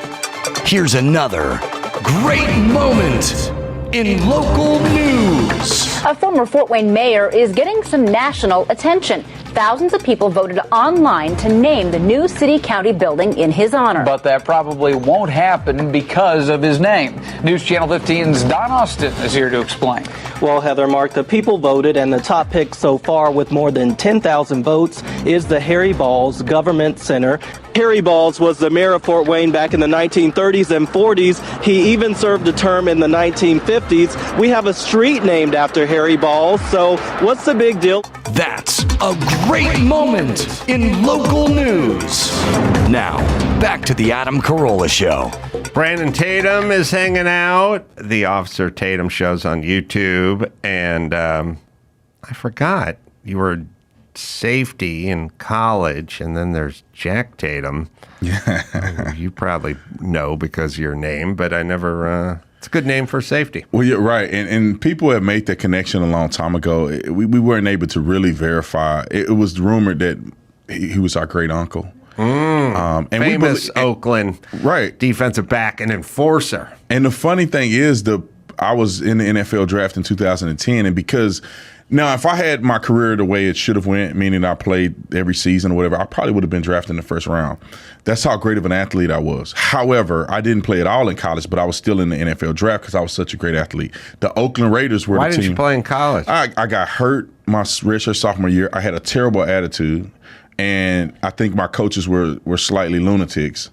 here's another great moment in local news. A former Fort Wayne mayor is getting some national attention. Thousands of people voted online to name the new city-county building in his honor. But that probably won't happen because of his name. News Channel 15's Don Austin is here to explain. Well, Heather, Mark, the people voted, and the top pick so far with more than 10,000 votes is the Harry Balls Government Center. Harry Balls was the mayor of Fort Wayne back in the 1930s and 40s. He even served a term in the 1950s. We have a street named after Harry Balls, so what's the big deal? That's a great moment in local news. Now, back to the Adam Carolla Show. Brandon Tatum is hanging out. The Officer Tatum Show's on YouTube. And I forgot you were safety in college, and then there's Jack Tatum. Yeah. You probably know because of your name, but I never... It's a good name for safety. Well, you're right. And people have made that connection a long time ago. We weren't able to really verify. It was rumored that he was our great uncle. And famous Oakland defensive back and enforcer. And the funny thing is, I was in the NFL draft in 2010, and because now if I had my career the way it should have went, meaning I played every season or whatever, I probably would have been drafted in the first round. That's how great of an athlete I was. However, I didn't play at all in college, but I was still in the NFL draft because I was such a great athlete. The Oakland Raiders were the team. Why didn't you play in college? I got hurt my redshirt sophomore year. I had a terrible attitude, and I think my coaches were slightly lunatics.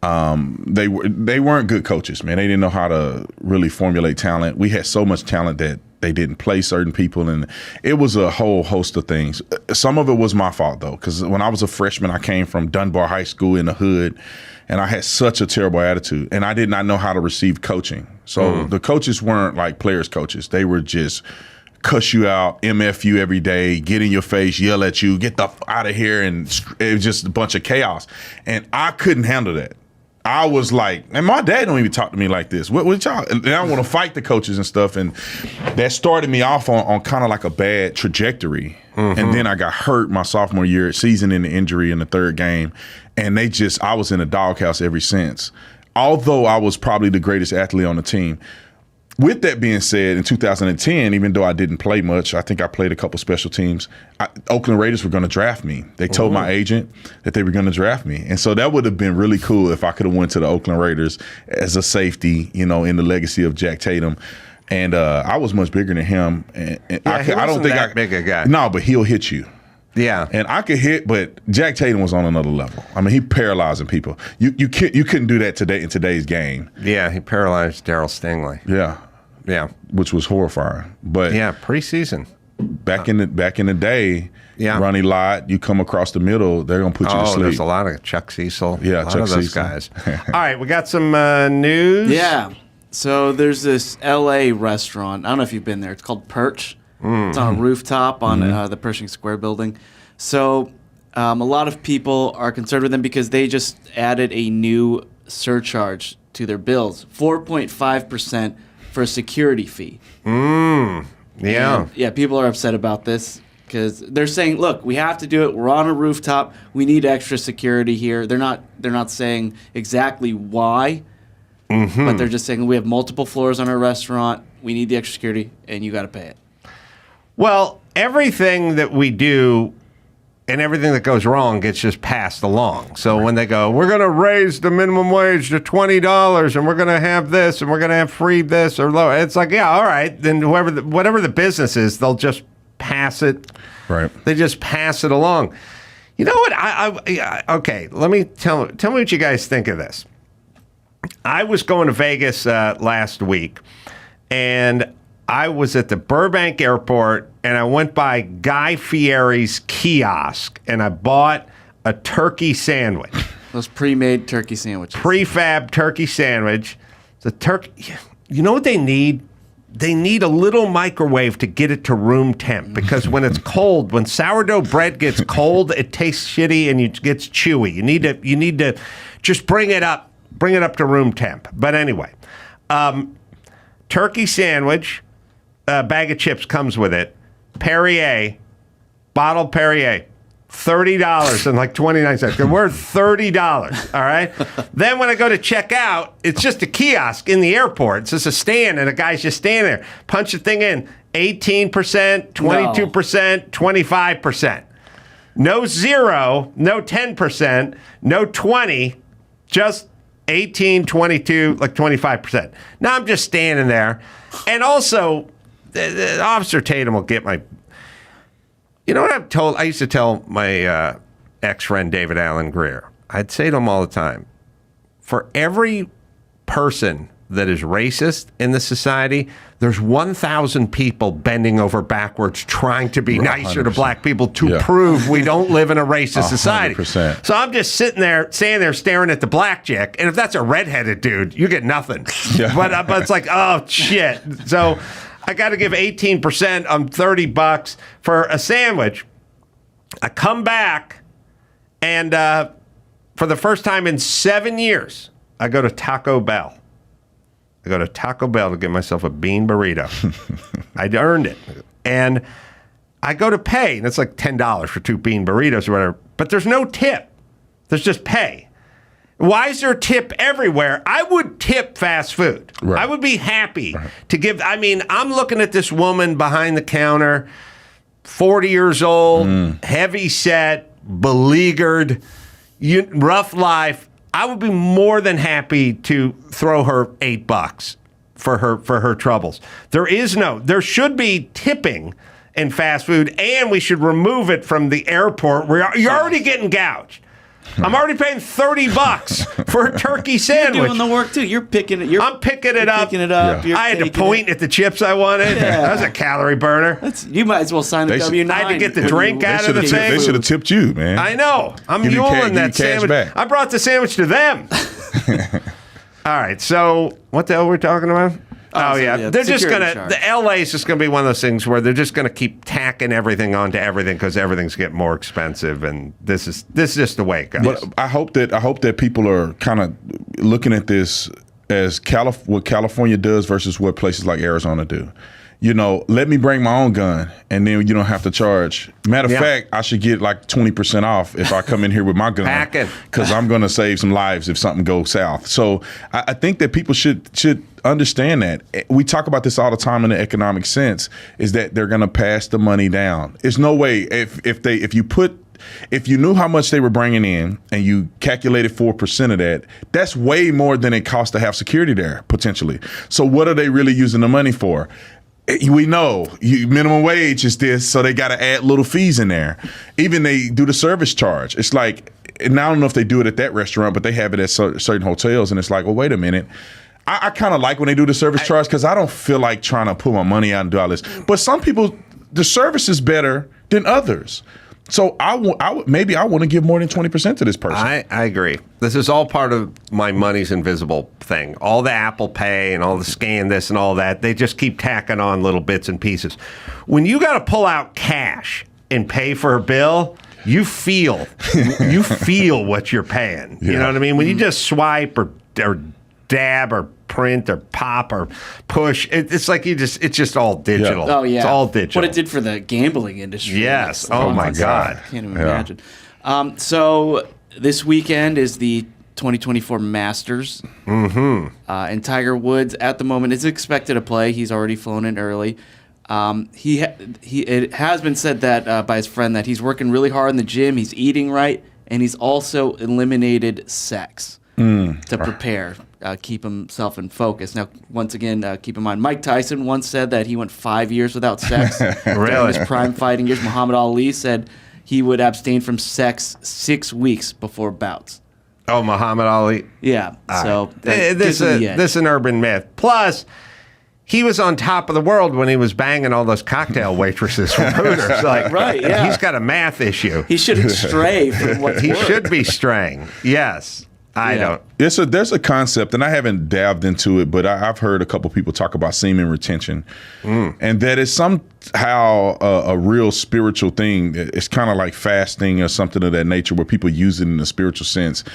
They weren't good coaches, man. They didn't know how to really formulate talent. We had so much talent that they didn't play certain people, and it was a whole host of things. Some of it was my fault, though, because when I was a freshman, I came from Dunbar High School in the hood, and I had such a terrible attitude, and I did not know how to receive coaching. So the coaches weren't like players' coaches. They were just cuss you out, MF you every day, get in your face, yell at you, get the f out of here, and it was just a bunch of chaos. And I couldn't handle that. I was like, and my dad don't even talk to me like this. What y'all? And I want to fight the coaches and stuff, and that started me off on kind of like a bad trajectory. And then I got hurt my sophomore year, season in the injury in the 3rd game, and I was in a doghouse ever since. Although I was probably the greatest athlete on the team. With that being said, in 2010, even though I didn't play much, I think I played a couple special teams, Oakland Raiders were going to draft me. They told my agent that they were going to draft me. And so that would have been really cool if I could have went to the Oakland Raiders as a safety, in the legacy of Jack Tatum. And I was much bigger than him. And I don't think that big a guy. No, but he'll hit you. Yeah. And I could hit, but Jack Tatum was on another level. I mean, he paralyzing people. You couldn't do that today in today's game. Yeah, he paralyzed Darryl Stingley. Yeah, which was horrifying. But yeah, preseason. Back in the day, Ronnie Lott, you come across the middle, they're gonna put you to sleep. There's a lot of Chuck Cecil. Yeah, a lot Chuck of those Cecil. guys. All right, we got some news. Yeah. So there's this L.A. restaurant. I don't know if you've been there. It's called Perch. It's on a rooftop on the Pershing Square building. So a lot of people are concerned with them because they just added a new surcharge to their bills, 4.5% for a security fee. Yeah. And, People are upset about this because they're saying, look, we have to do it. We're on a rooftop. We need extra security here. They're not saying exactly why, but they're just saying we have multiple floors on our restaurant. We need the extra security, and you got to pay it. Well, everything that we do and everything that goes wrong gets just passed along. So when they go, we're going to raise the minimum wage to $20, and we're going to have this, and we're going to have free this or low, it's like, yeah, all right. Then whatever the business is, they'll just pass it. Right. They just pass it along. You know what? Okay. Let me tell me what you guys think of this. I was going to Vegas last week, and I was at the Burbank airport, and I went by Guy Fieri's kiosk, and I bought a turkey sandwich. Those pre-made turkey sandwiches. Prefab turkey sandwich. The turkey. You know what they need? They need a little microwave to get it to room temp, because when it's cold, when sourdough bread gets cold, it tastes shitty and it gets chewy. You need to just bring it up to room temp. But anyway, turkey sandwich, a bag of chips comes with it. Perrier, bottled Perrier, $30 and like 29 cents. They're worth $30. All right. Then when I go to check out, it's just a kiosk in the airport. It's just a stand, and a guy's just standing there. Punch the thing in. 18%, 22%, 25%. No 0, no 10%, no 20, just 18, 22, like 25%. Now I'm just standing there. And also, Officer Tatum will get my... You know what I used to tell my ex-friend David Allen Greer? I'd say to him all the time, for every person that is racist in this society, there's 1,000 people bending over backwards trying to be nicer to black people to prove we don't live in a racist society. 100%. So I'm just standing there staring at the blackjack, and if that's a redheaded dude, you get nothing. Yeah. But it's like, oh, shit. So... I got to give 18% on $30 for a sandwich. I come back, and for the first time in 7 years, I go to Taco Bell. I go to Taco Bell to get myself a bean burrito. I'd earned it. And I go to pay, and it's like $10 for 2 bean burritos or whatever. But there's no tip. There's just pay. Why is there a tip everywhere? I would tip fast food. Right. I would be happy to give. I mean, I'm looking at this woman behind the counter, 40 years old, heavy set, beleaguered, rough life. I would be more than happy to throw her $8 for her troubles. There should be tipping in fast food, and we should remove it from the airport where you're already getting gouged. I'm already paying $30 for a turkey sandwich. You're doing the work too. I'm picking it up. Yeah. I had to point at the chips I wanted. Yeah. That was a calorie burner. You might as well sign the W-9. I had to get the drink out of the thing. They should have tipped you, man. I know. I'm muling that sandwich. Back. I brought the sandwich to them. All right. So what the hell were we talking about? Oh, yeah. They're just going to, the LA is just going to be one of those things where they're just going to keep tacking everything onto everything because everything's getting more expensive. And this is just the way it goes. But I hope that people are kind of looking at this as what California does versus what places like Arizona do. You know, let me bring my own gun, and then you don't have to charge. Matter of fact, I should get like 20% off if I come in here with my gun, because I'm going to save some lives if something goes south. So I think that people should understand that. We talk about this all the time in the economic sense, is that they're going to pass the money down. There's no way if you knew how much they were bringing in and you calculated 4% of that, that's way more than it costs to have security there, potentially. So what are they really using the money for? We know minimum wage is this, so they got to add little fees in there. Even they do the service charge. It's like, and I don't know if they do it at that restaurant, but they have it at certain hotels, and it's like, well, wait a minute. I kind of like when they do the service charge, because I don't feel like trying to pull my money out and do all this. But some people, the service is better than others. So maybe I want to give more than 20% to this person. I agree. This is all part of my money's invisible thing. All the Apple Pay and all the scan this and all that, they just keep tacking on little bits and pieces. When you got to pull out cash and pay for a bill, you feel what you're paying. You know what I mean? When you just swipe or dab or print or pop or push, it's like it's just all digital. Oh yeah, it's all digital. What it did for the gambling industry. Yes. Oh my God. I can't even imagine. So this weekend is the 2024 Masters. And Tiger Woods at the moment is expected to play. He's already flown in early. It has been said that by his friend that he's working really hard in the gym, he's eating right, and he's also eliminated sex to prepare, keep himself in focus. Now, once again, keep in mind, Mike Tyson once said that he went 5 years without sex during his prime fighting years. Muhammad Ali said he would abstain from sex 6 weeks before bouts. Oh, Muhammad Ali? Yeah, so this is an urban myth. Plus, he was on top of the world when he was banging all those cocktail waitresses from Hooters. Like, right, yeah. He's got a math issue. He shouldn't stray from what's He worked. should be straying. Yes. I don't. There's a concept, and I haven't delved into it, but I've heard a couple people talk about semen retention, and that is somehow a real spiritual thing. It's kind of like fasting or something of that nature, where people use it in a spiritual sense.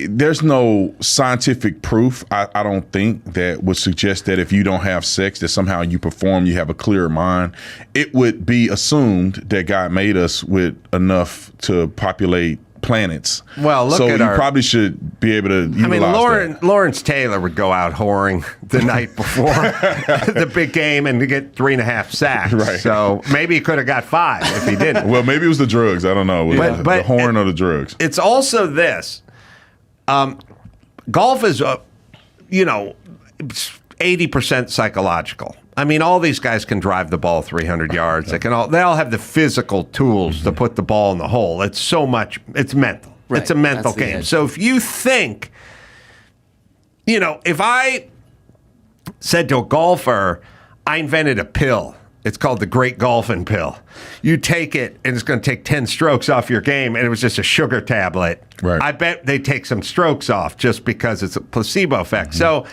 There's no scientific proof, I don't think, that would suggest that if you don't have sex, that somehow you perform, you have a clearer mind. It would be assumed that God made us with enough to populate planets. Well, look so at you our, probably should be able to utilize that. Lawrence Taylor would go out whoring the night before the big game and get 3.5 sacks. Right. So maybe he could have got 5 if he didn't. Well, maybe it was the drugs. I don't know. But the horn or the drugs. It's also this. Golf is, 80% psychological. I mean, all these guys can drive the ball 300 yards. They all have the physical tools to put the ball in the hole. It's so much. It's mental. Right. It's a mental That's the game. edge. So if you think, if I said to a golfer, I invented a pill. It's called the Great Golfing Pill. You take it, and it's going to take 10 strokes off your game, and it was just a sugar tablet. Right. I bet they take some strokes off just because it's a placebo effect. So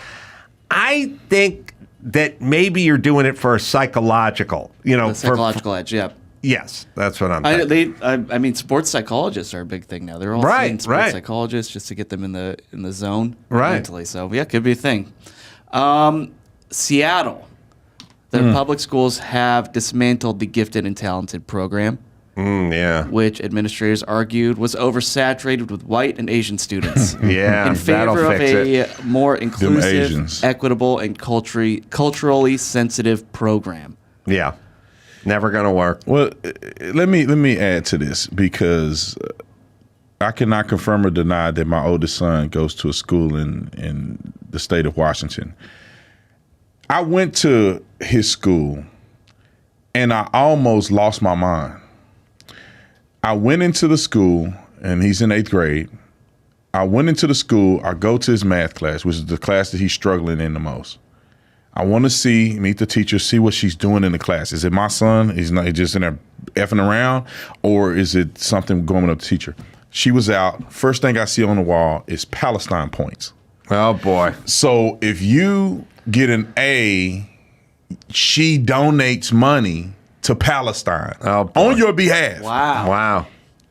I think that maybe you're doing it for a psychological, The psychological edge, yeah. Yes, that's what I'm thinking. I mean, sports psychologists are a big thing now. They're all seeing sports psychologists just to get them in the zone mentally. So yeah, could be a thing. Seattle, their public schools have dismantled the gifted and talented program. Which administrators argued was oversaturated with white and Asian students. Yeah, in favor of a more inclusive, Asians. equitable, and culturally sensitive program. Yeah, never going to work. Well, let me add to this, because I cannot confirm or deny that my oldest son goes to a school in the state of Washington. I went to his school, and I almost lost my mind. I went into the school, and he's in 8th grade. I went into the school. I go to his math class, which is the class that he's struggling in the most. I want to meet the teacher, see what she's doing in the class. Is it my son? He's not just in there effing around, or is it something going with the teacher? She was out. First thing I see on the wall is Palestine points. Oh, boy. So if you get an A, she donates money to Palestine on your behalf. Wow.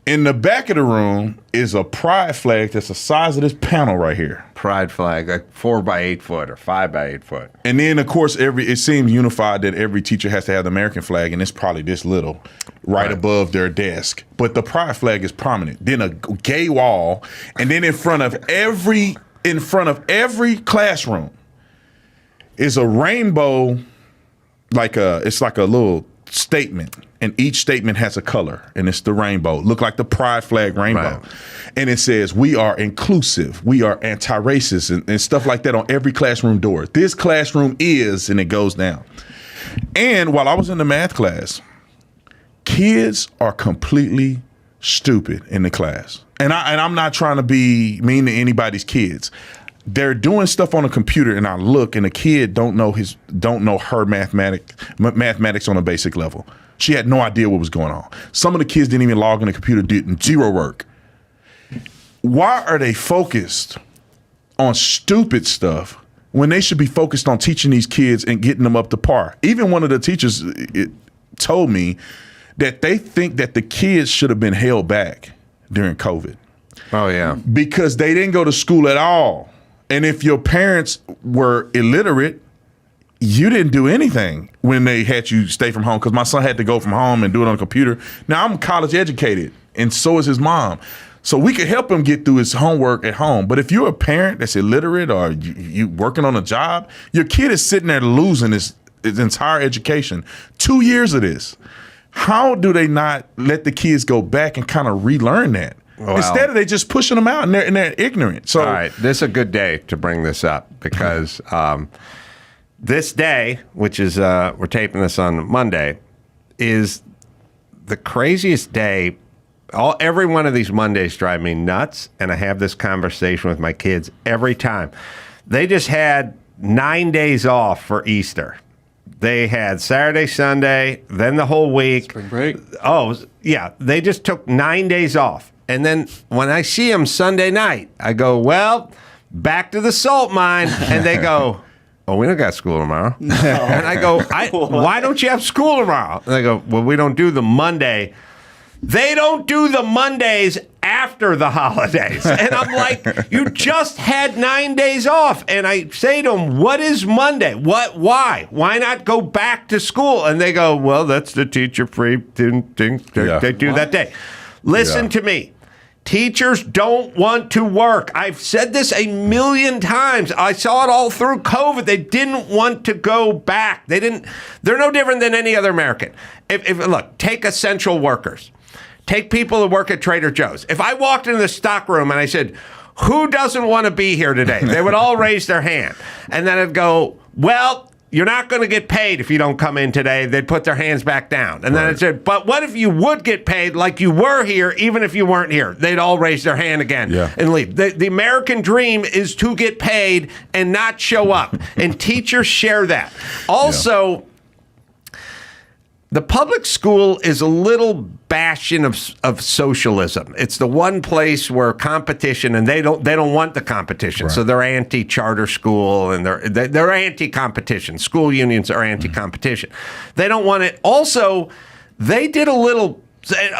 In the back of the room is a pride flag that's the size of this panel right here. Pride flag, like 4 by 8 foot or 5 by 8 foot. And then, of course, it seems unified that every teacher has to have the American flag, and it's probably this little right above their desk. But the pride flag is prominent. Then a gay wall, and then in front of every classroom is a rainbow, it's like a little statement, and each statement has a color, and it's the rainbow. Look like the pride flag rainbow. Right. And it says, we are inclusive, we are anti-racist, and stuff like that on every classroom door. This classroom is, and it goes down. And while I was in the math class, kids are completely stupid in the class. And I'm not trying to be mean to anybody's kids. They're doing stuff on a computer, and I look, and the kid don't know her mathematics on a basic level. She had no idea what was going on. Some of the kids didn't even log in the computer, did zero work. Why are they focused on stupid stuff when they should be focused on teaching these kids and getting them up to par? Even one of the teachers told me that they think that the kids should have been held back during COVID. Oh, yeah. Because they didn't go to school at all. And if your parents were illiterate, you didn't do anything when they had you stay from home, because my son had to go from home and do it on a computer. Now, I'm college educated, and so is his mom. So we could help him get through his homework at home. But if you're a parent that's illiterate, or you working on a job, your kid is sitting there losing his entire education, 2 years of this. How do they not let the kids go back and kind of relearn that? Well, instead of they just pushing them out and they're ignorant. So, all right, this is a good day to bring this up because this day, which is we're taping this on Monday, is the craziest day. Every one of these Mondays drive me nuts, and I have this conversation with my kids every time. They just had 9 days off for Easter. They had Saturday, Sunday, then the whole week. Spring break. Oh, yeah. They just took 9 days off. And then when I see them Sunday night, I go, well, back to the salt mine. And they go, oh, we don't got school tomorrow. No. And I go, why don't you have school tomorrow? And they go, well, we don't do the Monday. They don't do the Mondays after the holidays. And I'm like, you just had 9 days off. And I say to them, what is Monday? Why? Why not go back to school? And they go, well, that's the teacher-free thing they do that day. Listen to me. Teachers don't want to work. I've said this a million times. I saw it all through COVID. They didn't want to go back. They're no different than any other American. Look, take essential workers. Take people who work at Trader Joe's. If I walked into the stock room and I said, who doesn't want to be here today? They would all raise their hand. And then I'd go, well, you're not going to get paid if you don't come in today. They'd put their hands back down. And then I said, but what if you would get paid like you were here, even if you weren't here? They'd all raise their hand again and leave. The American dream is to get paid and not show up. And teachers share that. Also, the public school is a little bastion of socialism. It's the one place where competition, and they don't want the competition. Right. So they're anti-charter school and they're anti-competition. School unions are anti-competition. They don't want it. Also, they did a little.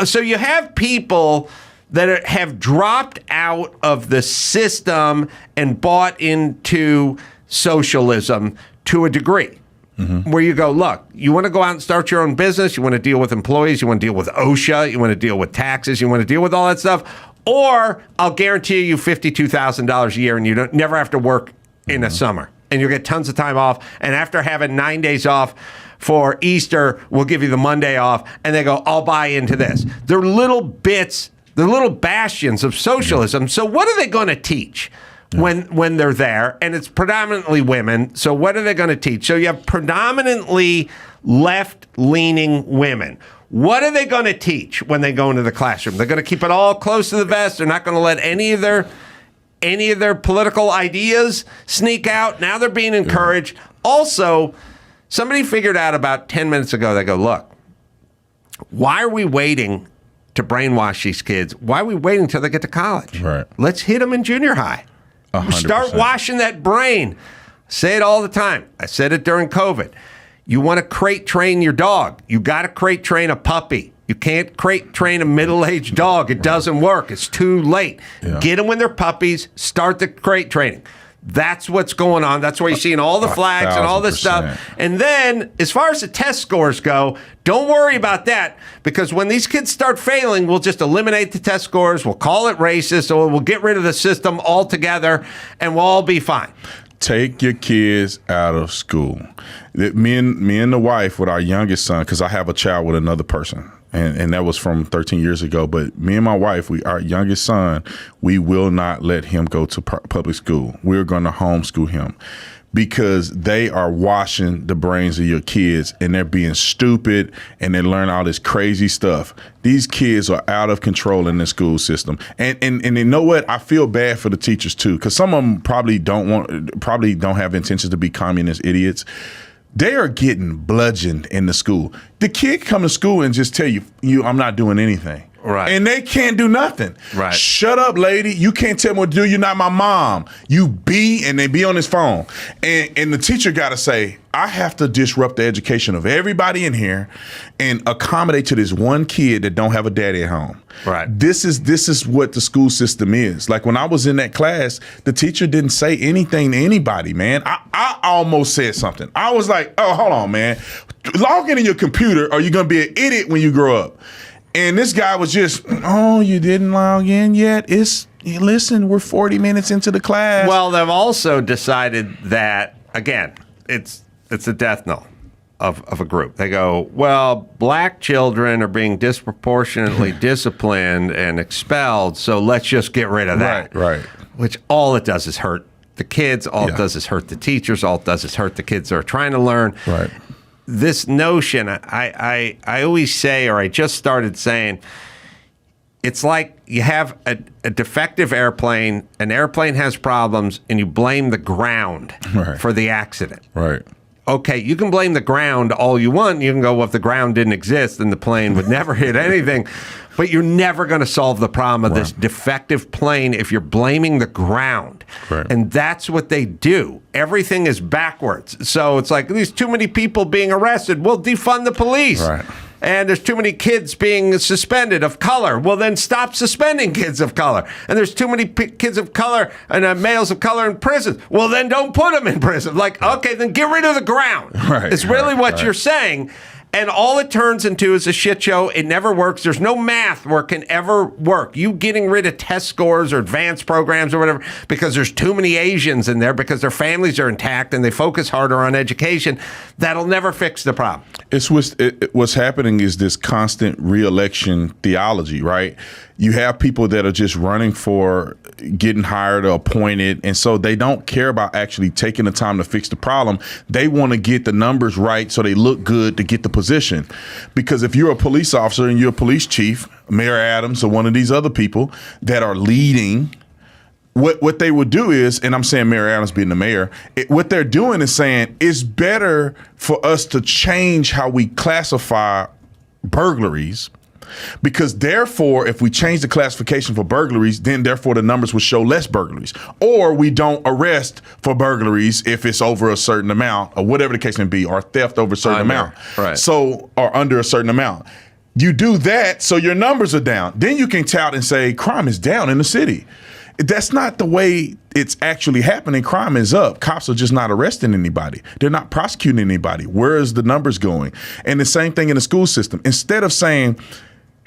So you have people that have dropped out of the system and bought into socialism to a degree. Mm-hmm. Where you go, look, you want to go out and start your own business, you want to deal with employees, you want to deal with OSHA, you want to deal with taxes, you want to deal with all that stuff, or I'll guarantee you $52,000 a year and you never have to work in the summer. And you'll get tons of time off. And after having 9 days off for Easter, we'll give you the Monday off. And they go, I'll buy into this. They're little bits, they're little bastions of socialism. So what are they going to teach? When they're there, and it's predominantly women. So what are they going to teach? So you have predominantly left-leaning women. What are they going to teach when they go into the classroom? They're going to keep it all close to the vest. They're not going to let any of their political ideas sneak out. Now they're being encouraged. Also, somebody figured out about 10 minutes ago, they go, look, why are we waiting to brainwash these kids? Why are we waiting until they get to college? Right. Let's hit them in junior high. 100%. Start washing that brain. I say it all the time. I said it during COVID. You want to crate train your dog. You got to crate train a puppy. You can't crate train a middle-aged dog. It doesn't work. It's too late. Yeah. Get them when they're puppies. Start the crate training. That's what's going on. That's why you're seeing all the flags and all this stuff. And then, as far as the test scores go, don't worry about that, because when these kids start failing, we'll just eliminate the test scores. We'll call it racist, or we'll get rid of the system altogether, and we'll all be fine. Take your kids out of school. Me and the wife with our youngest son, because I have a child with another person. And that was from 13 years ago. But me and my wife, our youngest son, we will not let him go to public school. We're going to homeschool him, because they are washing the brains of your kids, and they're being stupid, and they learn all this crazy stuff. These kids are out of control in the school system. And you know what? I feel bad for the teachers too, because some of them probably don't have intentions to be communist idiots. They are getting bludgeoned in the school. The kid come to school and just tell you, I'm not doing anything. Right. And they can't do nothing. Right. Shut up, lady. You can't tell me what to do. You're not my mom. And they be on his phone. And the teacher got to say, I have to disrupt the education of everybody in here and accommodate to this one kid that don't have a daddy at home. Right. This is what the school system is. Like when I was in that class, the teacher didn't say anything to anybody, man. I almost said something. I was like, oh, hold on, man. Log into your computer or you're going to be an idiot when you grow up. And this guy was just, oh, you didn't log in yet? Listen, we're 40 minutes into the class. Well, they've also decided that, again, it's a death knell. of a group. They go, well, black children are being disproportionately disciplined and expelled, so let's just get rid of that. Right. Which all it does is hurt the kids. All it does is hurt the teachers. All it does is hurt the kids that are trying to learn. Right. This notion, I always say, or I just started saying, it's like you have a defective airplane, an airplane has problems, and you blame the ground for the accident. Right. Okay, you can blame the ground all you want. You can go, well, if the ground didn't exist, then the plane would never hit anything. But you're never going to solve the problem of this defective plane if you're blaming the ground. Right. And that's what they do. Everything is backwards. So it's like, there's too many people being arrested. We'll defund the police. Right. And there's too many kids being suspended of color. Well, then stop suspending kids of color. And there's too many kids of color and males of color in prison. Well, then don't put them in prison. Like, okay, then get rid of the ground. Right, it's really what you're saying. And all it turns into is a shit show. It never works. There's no math where it can ever work. You getting rid of test scores or advanced programs or whatever because there's too many Asians in there because their families are intact and they focus harder on education, that'll never fix the problem. What's happening is this constant re-election theology, right? You have people that are just running for getting hired or appointed, and so they don't care about actually taking the time to fix the problem. They want to get the numbers right so they look good to get the position. Because if you're a police officer and you're a police chief, Mayor Adams or one of these other people that are leading, what they would do is, and I'm saying Mayor Adams being the mayor, what they're doing is saying it's better for us to change how we classify burglaries. Because therefore, if we change the classification for burglaries, then therefore the numbers will show less burglaries. Or we don't arrest for burglaries if it's over a certain amount, or whatever the case may be, or theft over a certain amount. Right. So, or under a certain amount. You do that so your numbers are down. Then you can tout and say crime is down in the city. That's not the way it's actually happening. Crime is up. Cops are just not arresting anybody. They're not prosecuting anybody. Where is the numbers going? And the same thing in the school system. Instead of saying,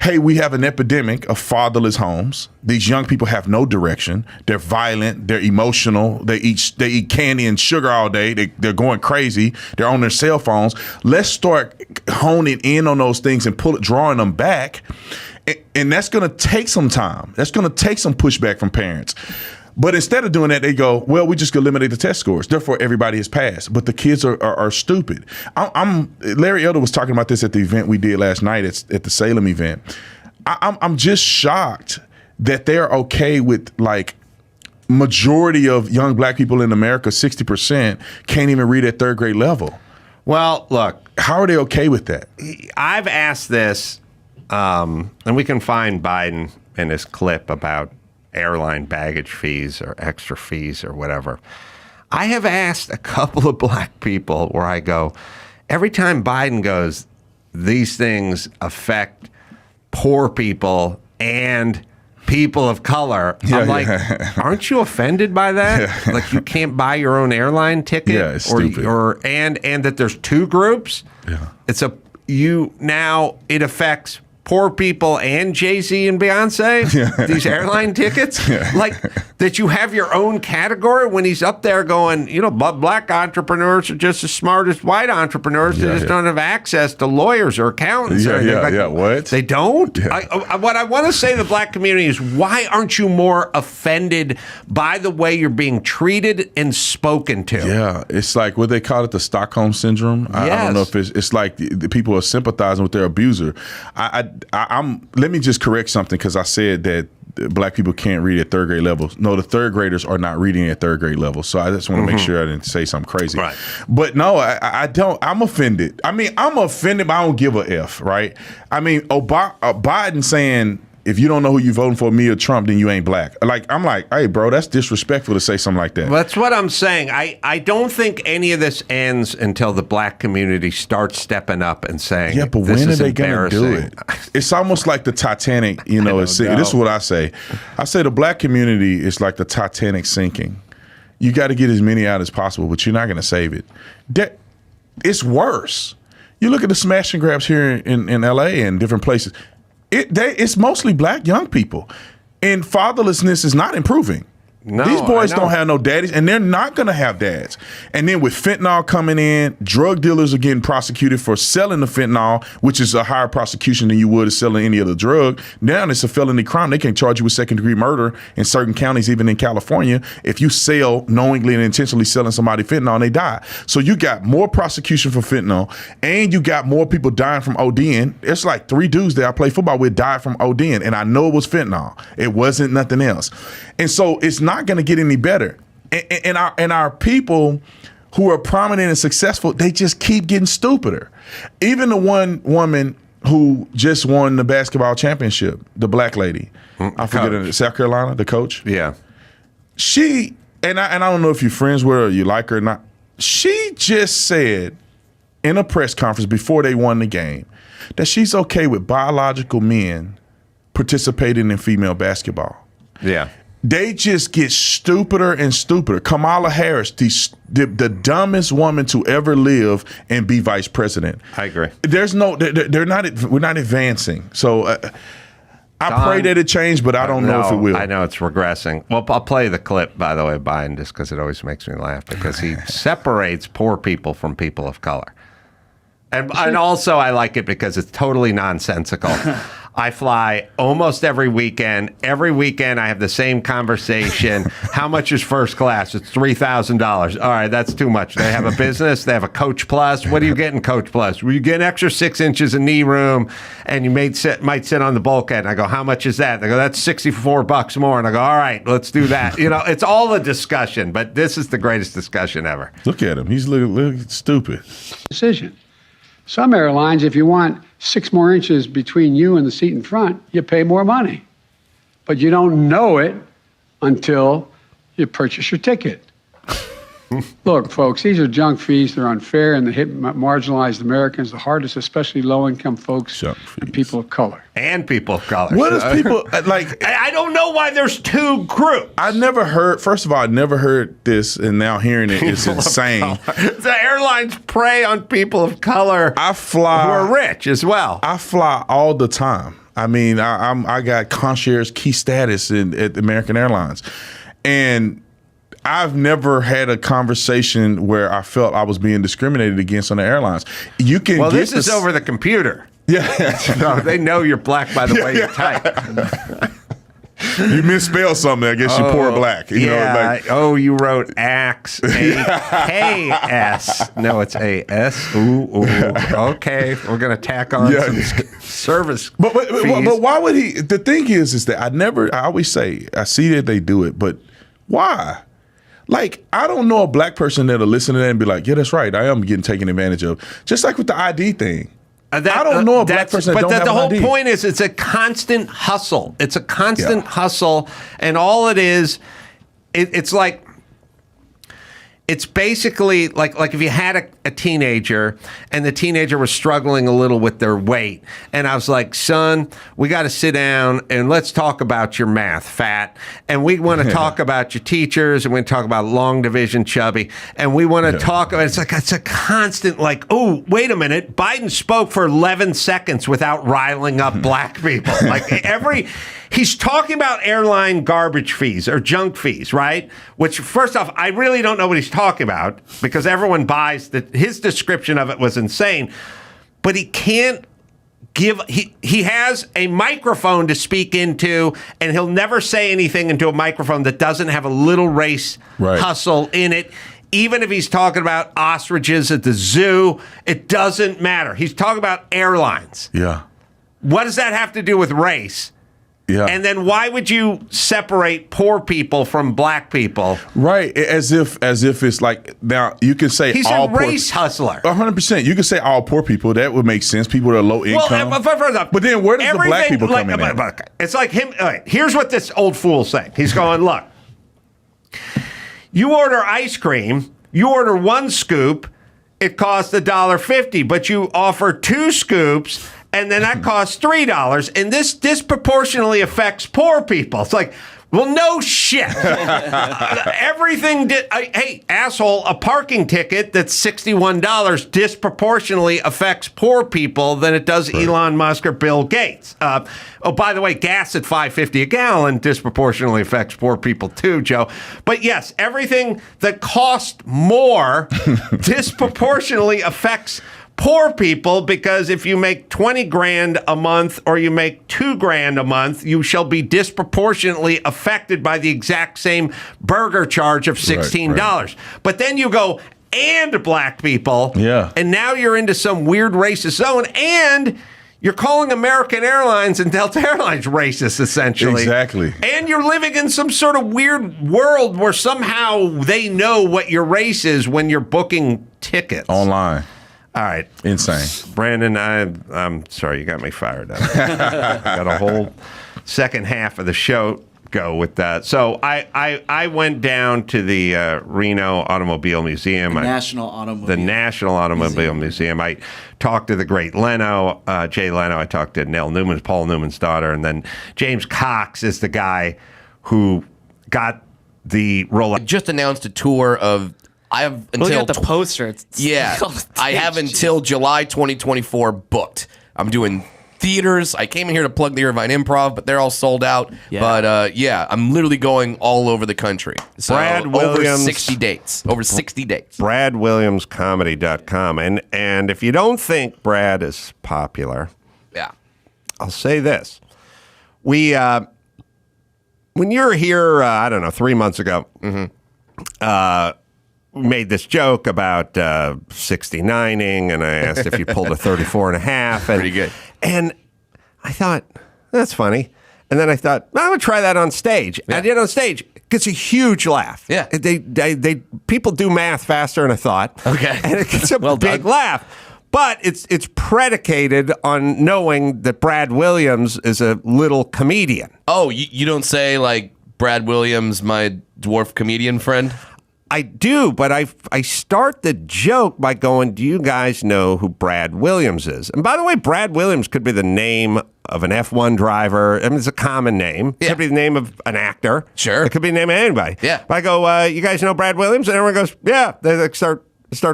hey, we have an epidemic of fatherless homes. These young people have no direction. They're violent. They're emotional. They eat candy and sugar all day. They're going crazy. They're on their cell phones. Let's start honing in on those things and drawing them back. And that's going to take some time. That's going to take some pushback from parents. But instead of doing that, they go, well, we just eliminate the test scores. Therefore, everybody has passed. But the kids are stupid. Larry Elder was talking about this at the event we did last night at the Salem event. I'm just shocked that they're okay with, like, majority of young black people in America, 60%, can't even read at third grade level. Well, look. How are they okay with that? I've asked this, and we can find Biden in his clip about airline baggage fees or extra fees or whatever. I have asked a couple of black people where I go, every time Biden goes, these things affect poor people and people of color. I'm like, aren't you offended by that? Yeah. Like, you can't buy your own airline ticket? Yeah, it's stupid. And that there's two groups? Yeah. It affects poor people and Jay-Z and Beyonce, these airline tickets, like that you have your own category when he's up there going, black entrepreneurs are just as smart as white entrepreneurs. They just don't have access to lawyers or accountants. What? They don't? Yeah. What I want to say to the black community is, why aren't you more offended by the way you're being treated and spoken to? Yeah, it's like what they call it, the Stockholm syndrome. I don't know if it's like the people are sympathizing with their abuser. Let me just correct something, because I said that black people can't read at third grade level. No, the third graders are not reading at third grade level. So I just want to make sure I didn't say something crazy. Right. But no, I don't. I'm offended. I mean, I'm offended, but I don't give a F, right? I mean, Biden saying, if you don't know who you voting for, me or Trump, then you ain't black. Like, I'm like, hey, bro, that's disrespectful to say something like that. That's what I'm saying. I don't think any of this ends until the black community starts stepping up and saying, yeah, but when are they going to do it? It's almost like the Titanic, This is what I say. I say the black community is like the Titanic sinking. You got to get as many out as possible, but you're not going to save it. It's worse. You look at the smash and grabs here in L.A. and different places. It's mostly black young people, and fatherlessness is not improving. No, These boys I know. don't have no daddies, and they're not going to have dads. And then with fentanyl coming in, drug dealers are getting prosecuted for selling the fentanyl, which is a higher prosecution than you would if selling any other drug. Now it's a felony crime. They can charge you with second-degree murder in certain counties, even in California, if you sell knowingly and intentionally selling somebody fentanyl and they die. So you got more prosecution for fentanyl, and you got more people dying from ODing. It's like 3 dudes that I play football with died from ODing, and I know it was fentanyl. It wasn't nothing else. And so it's not going to get any better. And our people who are prominent and successful, they just keep getting stupider. Even the one woman who just won the basketball championship, the black lady, I forget her, South Carolina, the coach. Yeah. She, and I don't know if you're friends with her or you like her or not, she just said in a press conference before they won the game that she's okay with biological men participating in female basketball. Yeah. They just get stupider and stupider. Kamala Harris, the dumbest woman to ever live and be vice president. I agree. There's no, they're not. We're not advancing. So I pray that it change, but I don't know if it will. I know it's regressing. Well, I'll play the clip, by the way, of Biden, just because it always makes me laugh, because he separates poor people from people of color. And also I like it because it's totally nonsensical. I fly almost every weekend. Every weekend I have the same conversation. How much is first class? It's $3,000. All right, that's too much. They have a business. They have a Coach Plus. What do you get in Coach Plus? Well, you get an extra 6 inches of knee room, and you might sit on the bulkhead. And I go, how much is that? They go, that's $64 more. And I go, all right, let's do that. You know, it's all a discussion, but this is the greatest discussion ever. Look at him. He's looking stupid. Decision. Some airlines, if you want 6 more inches between you and the seat in front, you pay more money. But you don't know it until you purchase your ticket. Look, folks, these are junk fees. They're unfair, and they hit marginalized Americans the hardest, especially low-income folks and people of color. And people of color. What is people like? I don't know why there's 2 groups. I never heard. First of all, I never heard this, and now hearing it is insane. The airlines prey on people of color. I fly. Who are rich as well. I fly all the time. I mean, I got concierge key status at American Airlines, and I've never had a conversation where I felt I was being discriminated against on the airlines. You can. Well, this is over the computer. Yeah, no, they know you're black by the way you type. You misspelled something. I guess you pour black. You know, like, you wrote ax A-K-S. No, it's A-S. Ooh. Okay, we're gonna tack on some service. But why would he? The thing is that I always say I see that they do it, but why? Like, I don't know a black person that'll listen to that and be like, yeah, that's right. I am getting taken advantage of. Just like with the ID thing. I don't know a black person that don't have an ID. But the whole point is it's a constant hustle. It's a constant hustle. And all it is, it's like, it's basically like if you had a teenager and the teenager was struggling a little with their weight, and I was like, son, we got to sit down and let's talk about your math, fat, and we want to talk about your teachers, and we talk about long division, chubby, and we want to talk about, it's a constant like, oh, wait a minute, Biden spoke for 11 seconds without riling up black people. Like he's talking about airline garbage fees or junk fees, right? Which, first off, I really don't know what he's talking about because everyone buys that. His description of it was insane, but he can't give. He has a microphone to speak into, and he'll never say anything into a microphone that doesn't have a little race hustle in it. Even if he's talking about ostriches at the zoo, it doesn't matter. He's talking about airlines. Yeah. What does that have to do with race? Yeah. And then why would you separate poor people from black people? Right. As if it's like, now you can say he's all a race hustler. 100%. You can say all poor people. That would make sense. People that are low income. Well, but then where does the black people come in? It's like him. Here's what this old fool's saying. He's going, look, you order ice cream, you order 1 scoop, it costs $1.50, but you offer 2 scoops, and then that costs $3, and this disproportionately affects poor people. It's like, Well, no shit. Everything hey, asshole, a parking ticket that's $61 disproportionately affects poor people than it does Elon Musk or Bill Gates. By the way, gas at $5.50 a gallon disproportionately affects poor people too, Joe. But yes, everything that costs more disproportionately affects poor people, because if you make 20 grand a month or you make 2 grand a month, you shall be disproportionately affected by the exact same burger charge of $16. Right. But then you go, and black people. Yeah. And now you're into some weird racist zone, and you're calling American Airlines and Delta Airlines racist, essentially. Exactly. And you're living in some sort of weird world where somehow they know what your race is when you're booking tickets. Online. All right. Insane. Brandon, I'm sorry, you got me fired up. Got a whole second half of the show go with that. So I went down to the Reno Automobile Museum. The National Automobile Museum. I talked to the great Leno, Jay Leno. I talked to Nell Newman, Paul Newman's daughter. And then James Cox is the guy who got the role. Just announced a tour of... I have until look at the poster. I have until July 2024 booked. I'm doing theaters. I came in here to plug the Irvine Improv, but they're all sold out. Yeah. But I'm literally going all over the country. So Brad Williams, over 60 dates. BradWilliamsComedy.com. And if you don't think Brad is popular, I'll say this: when you were here, I don't know, 3 months ago. Made this joke about 69ing, and I asked if you pulled a 34 and a half. And, pretty good. And I thought, that's funny. And then I thought, I'm going to try that on stage. Yeah. I did on stage. It gets a huge laugh. Yeah. People do math faster than I thought. Okay. And it gets a big laugh. But it's predicated on knowing that Brad Williams is a little comedian. Oh, you don't say, like, Brad Williams, my dwarf comedian friend? I do, but I start the joke by going, do you guys know who Brad Williams is? And by the way, Brad Williams could be the name of an F1 driver. I mean, it's a common name. It could be the name of an actor. Sure. It could be the name of anybody. Yeah. But I go, you guys know Brad Williams? And everyone goes, yeah. They like start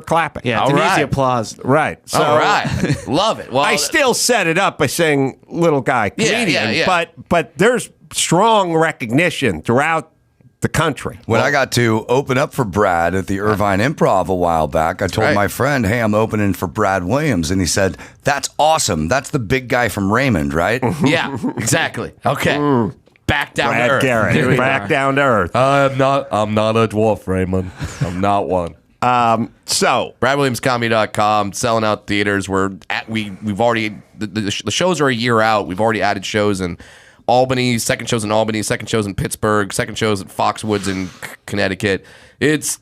clapping. Yeah, it's an easy applause. Right. So, all right. Love it. Well, I still set it up by saying little guy comedian. Yeah. But there's strong recognition throughout the country. When I got to open up for Brad at the Irvine Improv a while back, I told my friend, hey, I'm opening for Brad Williams. And he said, that's awesome. That's the big guy from Raymond, right? Yeah, exactly. Okay. Back down Brad to earth. Garrett. Back down to earth. I'm not a dwarf, Raymond. I'm not one. So BradWilliamsComedy.com, selling out theaters. We've already the shows are a year out. We've already added shows in Albany, second shows in Albany, second shows in Pittsburgh, second shows at Foxwoods in Connecticut. It's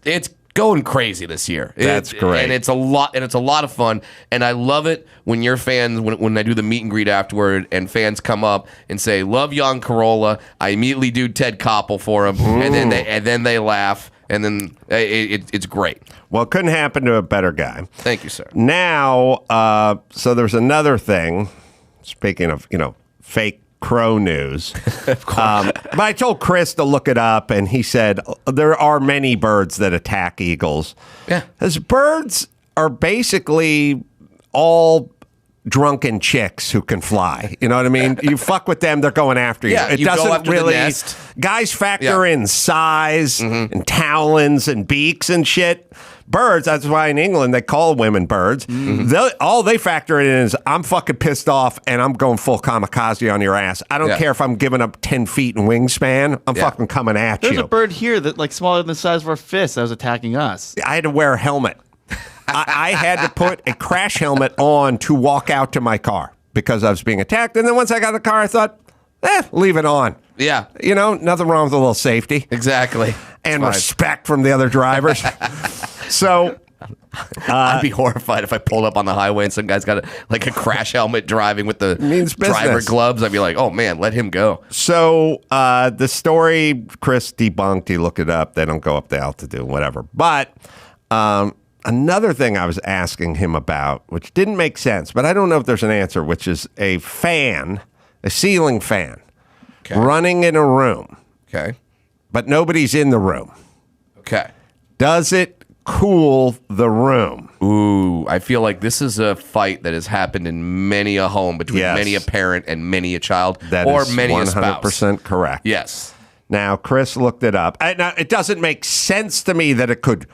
going crazy this year. That's great. And it's a lot of fun. And I love it when your fans, when I do the meet and greet afterward and fans come up and say, love Adam Carolla. I immediately do Ted Koppel for him. And then they laugh. And then it's great. Well, it couldn't happen to a better guy. Thank you, sir. Now, so there's another thing. Speaking of, fake crow news. Of course. But I told Chris to look it up, and he said there are many birds that attack eagles. Yeah. As birds are basically all drunken chicks who can fly. You know what I mean? You fuck with them, they're going after you. Yeah, it you doesn't go after really. the nest. Guys factor in size and talons and beaks and shit. Birds, that's why in England they call women birds. All they factor in is, I'm fucking pissed off and I'm going full kamikaze on your ass. I don't care if I'm giving up 10 feet in wingspan. I'm fucking coming at you. There's a bird here that like smaller than the size of our fist that was attacking us. I had to wear a helmet. I had to put a crash helmet on to walk out to my car because I was being attacked. And then once I got in the car, I thought, leave it on. Yeah. Nothing wrong with a little safety. Exactly. And respect from the other drivers. So I'd be horrified if I pulled up on the highway and some guy's got a crash helmet driving with the driver gloves. I'd be like, oh man, let him go. So the story, Chris debunked. He looked it up. They don't go up the altitude, whatever. But another thing I was asking him about, which didn't make sense, but I don't know if there's an answer, which is a ceiling fan, running in a room. Okay. But nobody's in the room. Okay. Does it cool the room? Ooh, I feel like this is a fight that has happened in many a home between many a parent and many a child, That or is many a spouse. 100% correct. Yes. Now, Chris looked it up. Now, it doesn't make sense to me that it could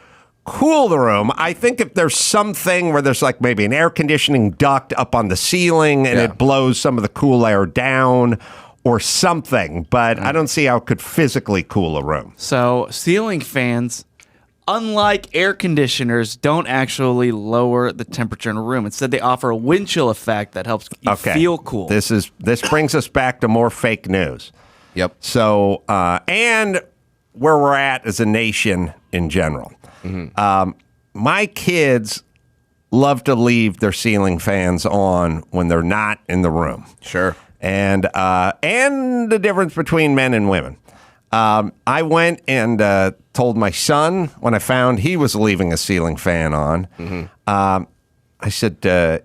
cool the room. I think if there's something where there's like maybe an air conditioning duct up on the ceiling and it blows some of the cool air down or something, but I don't see how it could physically cool a room. So ceiling fans, unlike air conditioners, don't actually lower the temperature in a room. Instead, they offer a wind chill effect that helps you feel cool. This brings us back to more fake news. Yep. So, and where we're at as a nation in general. My kids love to leave their ceiling fans on when they're not in the room. Sure. And the difference between men and women. I went and told my son when I found he was leaving a ceiling fan on. I said,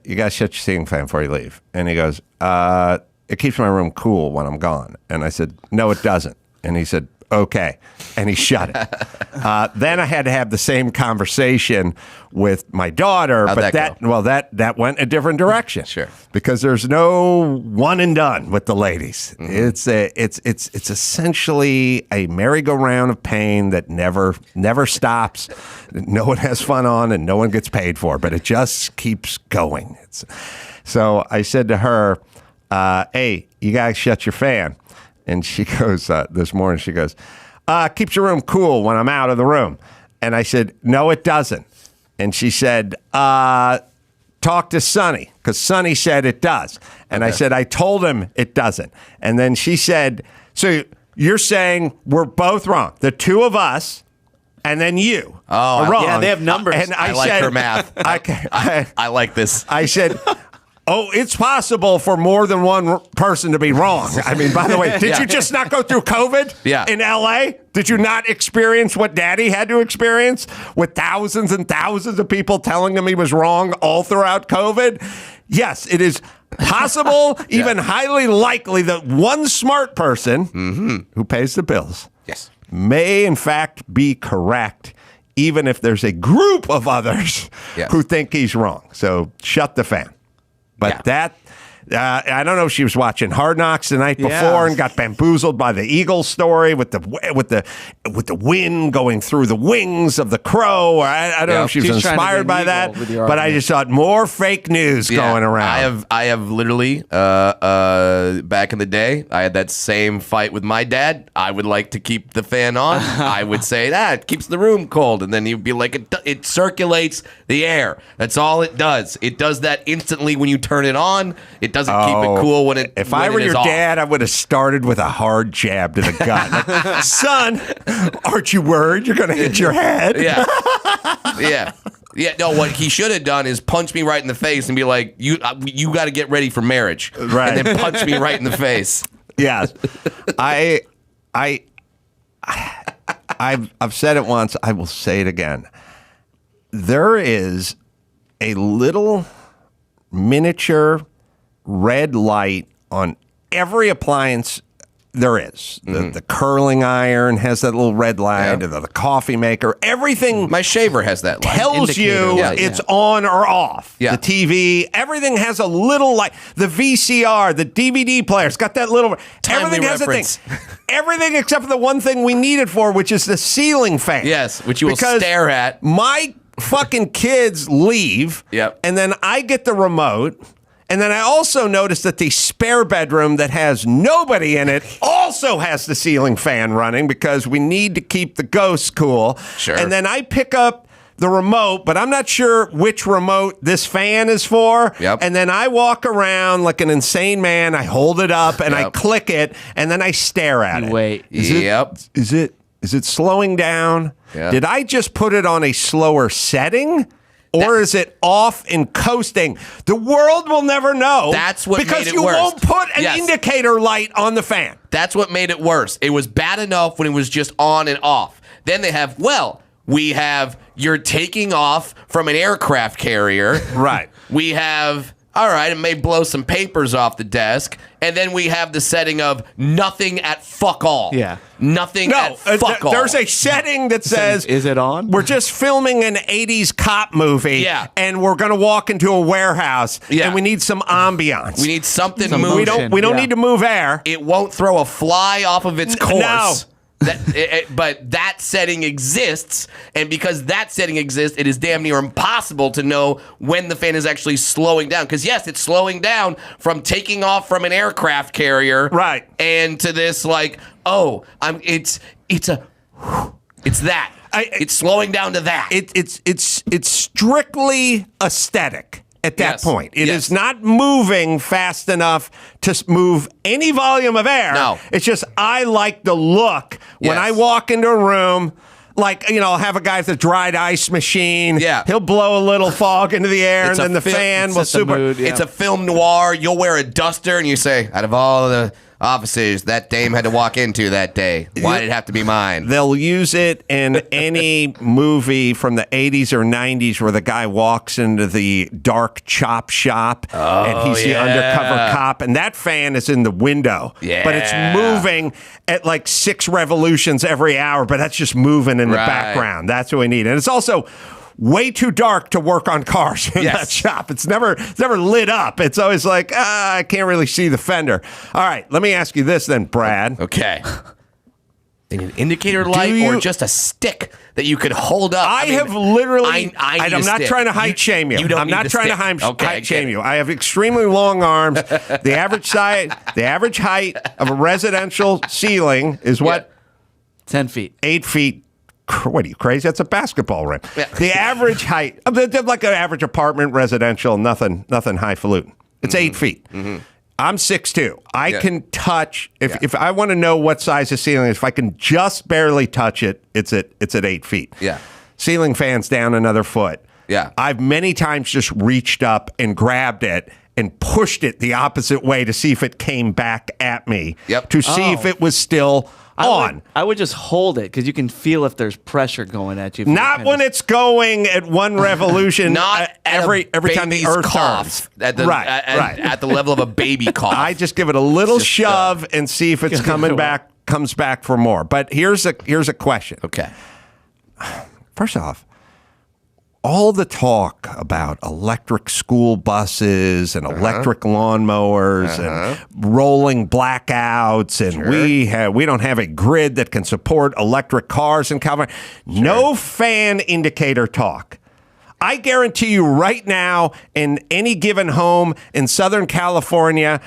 "You guys shut your ceiling fan before you leave." And he goes, "It keeps my room cool when I'm gone." And I said, "No, it doesn't." And he said, "Okay." And he shut it. Then I had to have the same conversation with my daughter. How'd that go? That went a different direction. Sure. Because there's no one and done with the ladies. It's essentially a merry-go-round of pain that never stops. No one has fun on and no one gets paid for, but it just keeps going. So I said to her, "Hey, you guys shut your fan." And she goes, this morning, she goes, "Keeps your room cool when I'm out of the room." And I said, "No, it doesn't." And she said, "Talk to Sonny," because Sonny said it does. And I said, "I told him it doesn't." And then she said, "So you're saying we're both wrong, the two of us, and then you are wrong." Yeah, they have numbers. And I like said, her math. I like this. I said, "Oh, it's possible for more than one person to be wrong." I mean, by the way, did you just not go through COVID in L.A.? Did you not experience what Daddy had to experience with thousands and thousands of people telling him he was wrong all throughout COVID? Yes, it is possible, even highly likely, that one smart person who pays the bills may, in fact, be correct, even if there's a group of others who think he's wrong. So shut the fan. But that, I don't know if she was watching Hard Knocks the night before and got bamboozled by the Eagles story with the wind going through the wings of the crow. Or I don't know if she was inspired by that. But I just thought more fake news going around. I have literally back in the day, I had that same fight with my dad. I would like to keep the fan on. I would say it keeps the room cold, and then he'd be like, it circulates the air. That's all it does. It does that instantly when you turn it on. It doesn't keep it cool when it. If I were your dad, I would have started with a hard jab to the gut. Like, "Son, aren't you worried you're going to hit your head?" Yeah. No, what he should have done is punch me right in the face and be like, "You got to get ready for marriage," right? And then punch me right in the face. Yes, I've said it once. I will say it again. There is a little miniature red light on every appliance there is. The curling iron has that little red light, or the coffee maker. Everything. My shaver has that light. Tells you it's on or off. Yeah. The TV, everything has a little light. The VCR, the DVD player's got that little. Everything has a thing. Everything except for the one thing we need it for, which is the ceiling fan. Yes, which you will stare at. My fucking kids leave, and then I get the remote. And then I also noticed that the spare bedroom that has nobody in it also has the ceiling fan running because we need to keep the ghosts cool. Sure. And then I pick up the remote, but I'm not sure which remote this fan is for. Yep. And then I walk around like an insane man. I hold it up and I click it, and then I stare at it. Wait. Is it slowing down? Yeah. Did I just put it on a slower setting? Or is it off and coasting? The world will never know. That's what because made it you worse. won't put an indicator light on the fan. That's what made it worse. It was bad enough when it was just on and off. Then they have, we have you're taking off from an aircraft carrier. Right. We have all right, it may blow some papers off the desk. And then we have the setting of nothing at fuck all. Yeah. Nothing at fuck all. There's a setting that says, is it on? We're just filming an 80s cop movie. Yeah. And we're going to walk into a warehouse. Yeah. And we need some ambiance. We need something Some moving. motion. We don't Yeah. need to move air. It won't throw a fly off of its course. No. But that setting exists, and because that setting exists, it is damn near impossible to know when the fan is actually slowing down. Because yes, it's slowing down from taking off from an aircraft carrier, right, and to this it's that. It's slowing down to that. It's strictly aesthetic. At that Yes. point, it Yes. is not moving fast enough to move any volume of air. No. It's just I like the look when Yes. I walk into a room. Like, I'll have a guy with a dried ice machine. Yeah. He'll blow a little fog into the air, and then the fan will set the mood, yeah. It's a film noir. You'll wear a duster, and you say, out of all the offices that dame had to walk into that day, why did it have to be mine? They'll use it in any movie from the 80s or 90s where the guy walks into the dark chop shop and he's the undercover cop, and that fan is in the window. Yeah. But it's moving at like 6 revolutions every hour, but that's just moving in the background. That's what we need. And it's also way too dark to work on cars in that shop. It's never lit up. It's always like, I can't really see the fender. All right, let me ask you this then, Brad. Okay. An indicator light or just a stick that you could hold up? I have literally. I I'm not trying to height shame you. You don't I'm need not the trying to stick. height shame you. I have extremely long arms. The average height of a residential ceiling is what? 10 feet. 8 feet. What are you, crazy? That's a basketball rim. Yeah. The average height, like an average apartment, residential, nothing highfalutin. It's 8 feet. Mm-hmm. I'm 6'2". I can touch, if I want to know what size the ceiling is, if I can just barely touch it, it's at 8 feet. Yeah. Ceiling fan's down another foot. Yeah. I've many times just reached up and grabbed it and pushed it the opposite way to see if it came back at me. Yep. To see if it was still on. I would just hold it because you can feel if there's pressure going at you. Not when it's going at 1 revolution. Not every time the earth cough turns. at the level of a baby cough. I just give it a little shove and see if it's comes back for more. But here's a question. Okay. First off, all the talk about electric school buses and electric lawnmowers and rolling blackouts, and we don't have a grid that can support electric cars in California. No fan indicator talk. I guarantee you right now, in any given home in Southern California,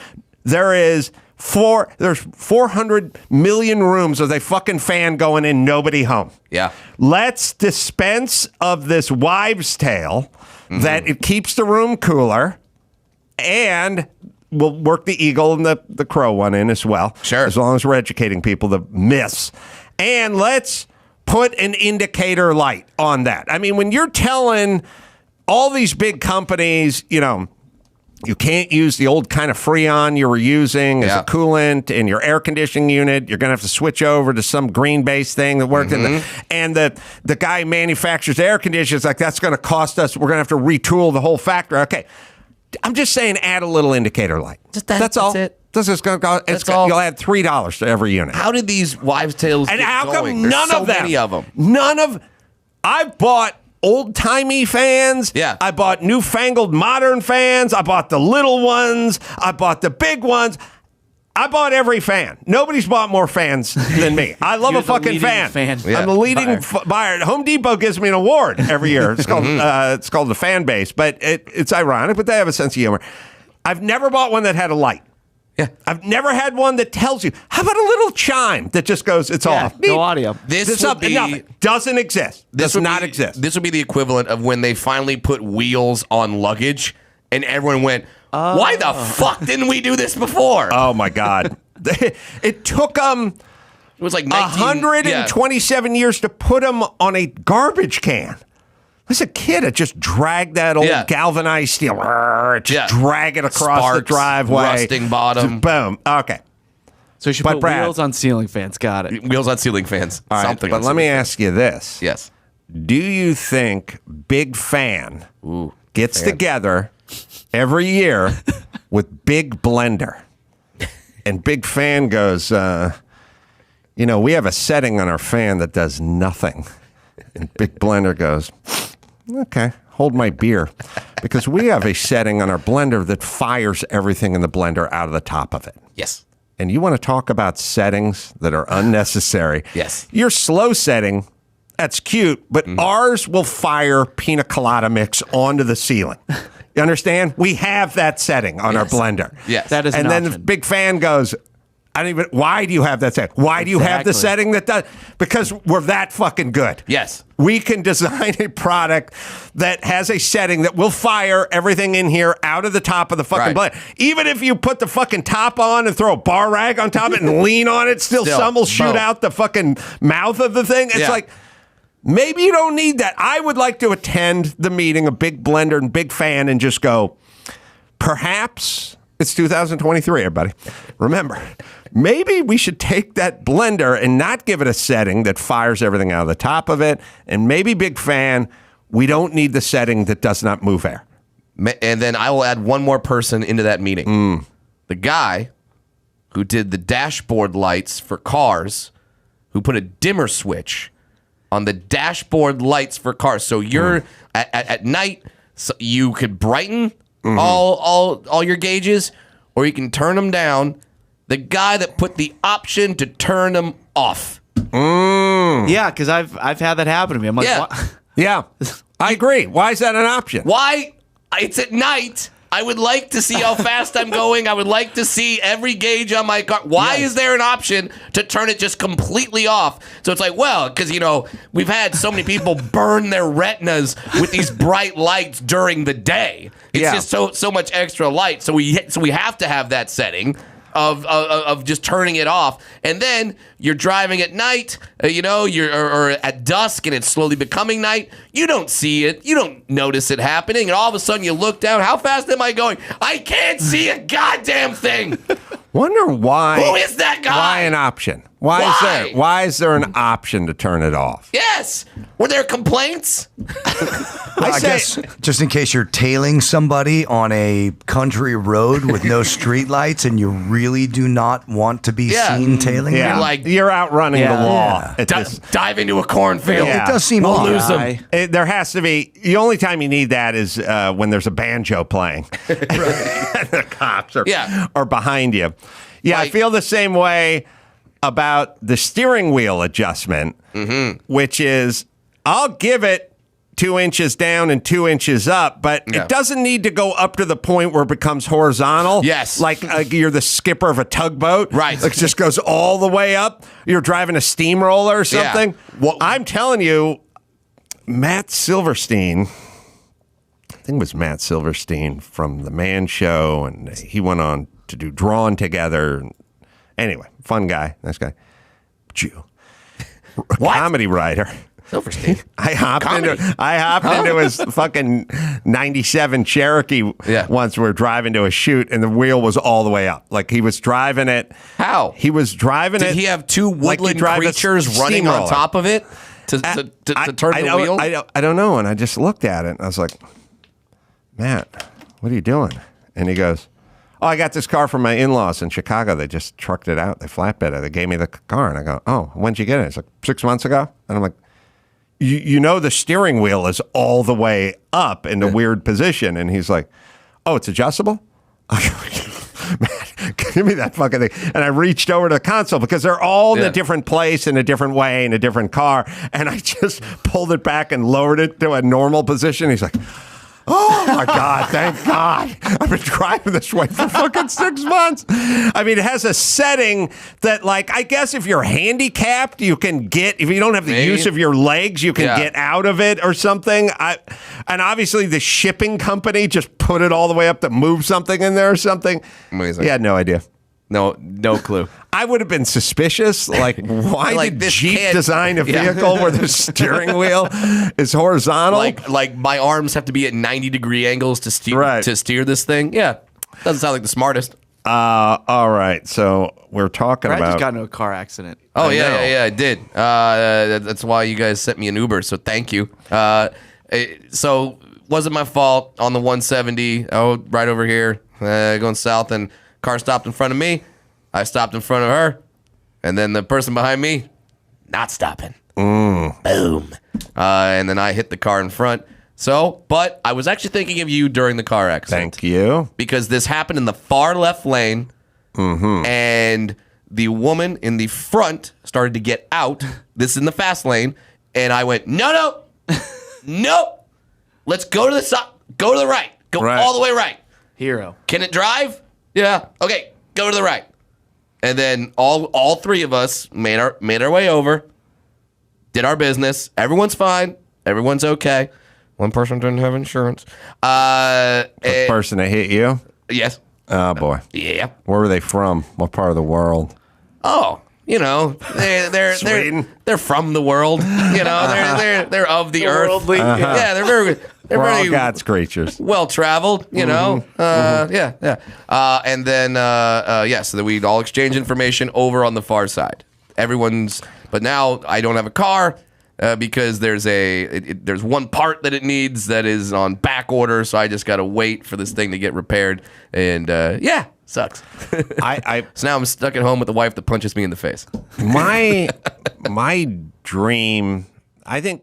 there's 400 million rooms with a fucking fan going in, nobody home. Yeah. Let's dispense of this wives' tale that it keeps the room cooler, and we'll work the eagle and the crow one in as well. Sure. As long as we're educating people the myths. And let's put an indicator light on that. I mean, when you're telling all these big companies, you can't use the old kind of Freon you were using as a coolant in your air conditioning unit. You're going to have to switch over to some green-based thing that worked and the guy who manufactures air conditioners, like, that's going to cost us. We're going to have to retool the whole factory. Okay. I'm just saying add a little indicator light. That's all. That's it. This is going to go. You'll add $3 to every unit. How did these wives' tales And get how come going? There's none so of them? many of them. I've bought old-timey fans. Yeah. I bought newfangled modern fans. I bought the little ones. I bought the big ones. I bought every fan. Nobody's bought more fans than me. I love a fucking fan. I'm the leading buyer. Home Depot gives me an award every year. It's called the fan base, but it's ironic, but they have a sense of humor. I've never bought one that had a light. Yeah. I've never had one that tells you. How about a little chime that just goes, it's off? No audio. Nothing. Doesn't exist. Does not exist. This would be the equivalent of when they finally put wheels on luggage and everyone went, why the fuck didn't we do this before? Oh, my God. It took them it was like 127 years to put them on a garbage can. As a kid, I just dragged that old galvanized steel, drag it across the driveway. Rusting bottom. Just boom. Okay. So you should put wheels on ceiling fans. Got it. Wheels on ceiling fans. All right, Something. but let me ask you this. Yes. Do you think Big Fan gets together every year with Big Blender. And Big Fan goes, we have a setting on our fan that does nothing. And Big Blender goes, okay, hold my beer. Because we have a setting on our blender that fires everything in the blender out of the top of it. Yes. And you want to talk about settings that are unnecessary. Yes. Your slow setting, that's cute, but ours will fire pina colada mix onto the ceiling. You understand? We have that setting on our blender. Yes. That is and an then option. Big Fan goes, why do you have that setting? Why do you have the Exactly. setting that does? Because we're that fucking good. Yes. We can design a product that has a setting that will fire everything in here out of the top of the fucking blender. Even if you put the fucking top on and throw a bar rag on top of it and lean on it, still some will shoot out the fucking mouth of the thing. It's like, maybe you don't need that. I would like to attend the meeting of Big Blender and Big Fan and just go, perhaps it's 2023, everybody. Remember, maybe we should take that blender and not give it a setting that fires everything out of the top of it. And maybe Big Fan, we don't need the setting that does not move air. And then I will add one more person into that meeting. The guy who did the dashboard lights for cars, who put a dimmer switch on the dashboard lights for cars. So you're at night, so you could brighten all your gauges, or you can turn them down. The guy that put the option to turn them off. Yeah, because I've had that happen to me. I'm like, what? Yeah, I agree. Why is that an option? Why? It's at night. I would like to see how fast I'm going. I would like to see every gauge on my car. Why is there an option to turn it just completely off? So it's like, well, because, we've had so many people burn their retinas with these bright lights during the day. It's just so much extra light. So we have to have that setting of just turning it off. And then you're driving at night, or at dusk, and it's slowly becoming night. You don't see it. You don't notice it happening. And all of a sudden you look down. How fast am I going? I can't see a goddamn thing. Wonder why. Who is that guy? Why an option? Why is there an option to turn it off? Yes. Were there complaints? I guess just in case you're tailing somebody on a country road with no streetlights and you really do not want to be seen tailing them. You're like, you're outrunning the law. Dive into a cornfield. It does seem we'll odd. lose them. There has to be. The only time you need that is when there's a banjo playing. The cops are behind you. Yeah, I feel the same way about the steering wheel adjustment, which is I'll give it 2 inches down and 2 inches up, but it doesn't need to go up to the point where it becomes horizontal. Yes. Like you're the skipper of a tugboat. Right. Like it just goes all the way up. You're driving a steamroller or something. Well, I'm telling you, Matt Silverstein, I think it was Matt Silverstein from The Man Show, and he went on to do Drawn Together. Anyway, fun guy, nice guy. Jew. Comedy writer. Silverstein. I hopped into his fucking 97 Cherokee once. We were driving to a shoot, and the wheel was all the way up. Like he was driving it. How? He was driving it. Did he have two woodland creatures running on top of it to turn the wheel? I don't know. And I just looked at it, and I was like, Matt, what are you doing? And he goes, oh, I got this car from my in-laws in Chicago. They just trucked it out. They flatbed it. They gave me the car. And I go, oh, when'd you get it? It's like 6 months ago. And I'm like, the steering wheel is all the way up in a weird position. And he's like, oh, it's adjustable? I go, man, give me that fucking thing. And I reached over to the console because they're all in a different place, in a different way, in a different car. And I just pulled it back and lowered it to a normal position. He's like, oh my God, thank God. I've been driving this way for fucking 6 months. I mean, it has a setting that, like, I guess if you're handicapped, you can get, if you don't have the use of your legs, you can get out of it or something. And obviously the shipping company just put it all the way up to move something in there or something. Amazing. He had no idea. No clue. I would have been suspicious. Like, why Like, did this Jeep can't- design a vehicle where the steering wheel is horizontal? Like my arms have to be at 90-degree angles to steer this thing. Yeah, doesn't sound like the smartest. All right. So we're talking Brad about. just got into a car accident. Oh yeah, I did. That's why you guys sent me an Uber. So thank you. So wasn't my fault on the 170. Oh, right over here, going south, and car stopped in front of me. I stopped in front of her, and then the person behind me, not stopping. Boom. And then I hit the car in front. So, but I was actually thinking of you during the car accident. Thank you. Because this happened in the far left lane, and the woman in the front started to get out. This is in the fast lane, and I went, no. Let's go to the side. Go to the right. Go all the way right. Hero. Can it drive? Yeah. Okay. Go to the right. And then all three of us made our way over. Did our business. Everyone's fine. Everyone's okay. One person didn't have insurance. The person that hit you? Yes. Oh boy. Yeah. Where were they from? What part of the world? Oh, they're Sweden? they're from the world. They're of the earth. Worldly. Yeah, they're We're all very God's creatures. well traveled. Yeah. And then so that we'd all exchange information over on the far side. But now I don't have a car because there's one part that it needs that is on back order, so I just got to wait for this thing to get repaired, and sucks. So now I'm stuck at home with a wife that punches me in the face. My dream, I think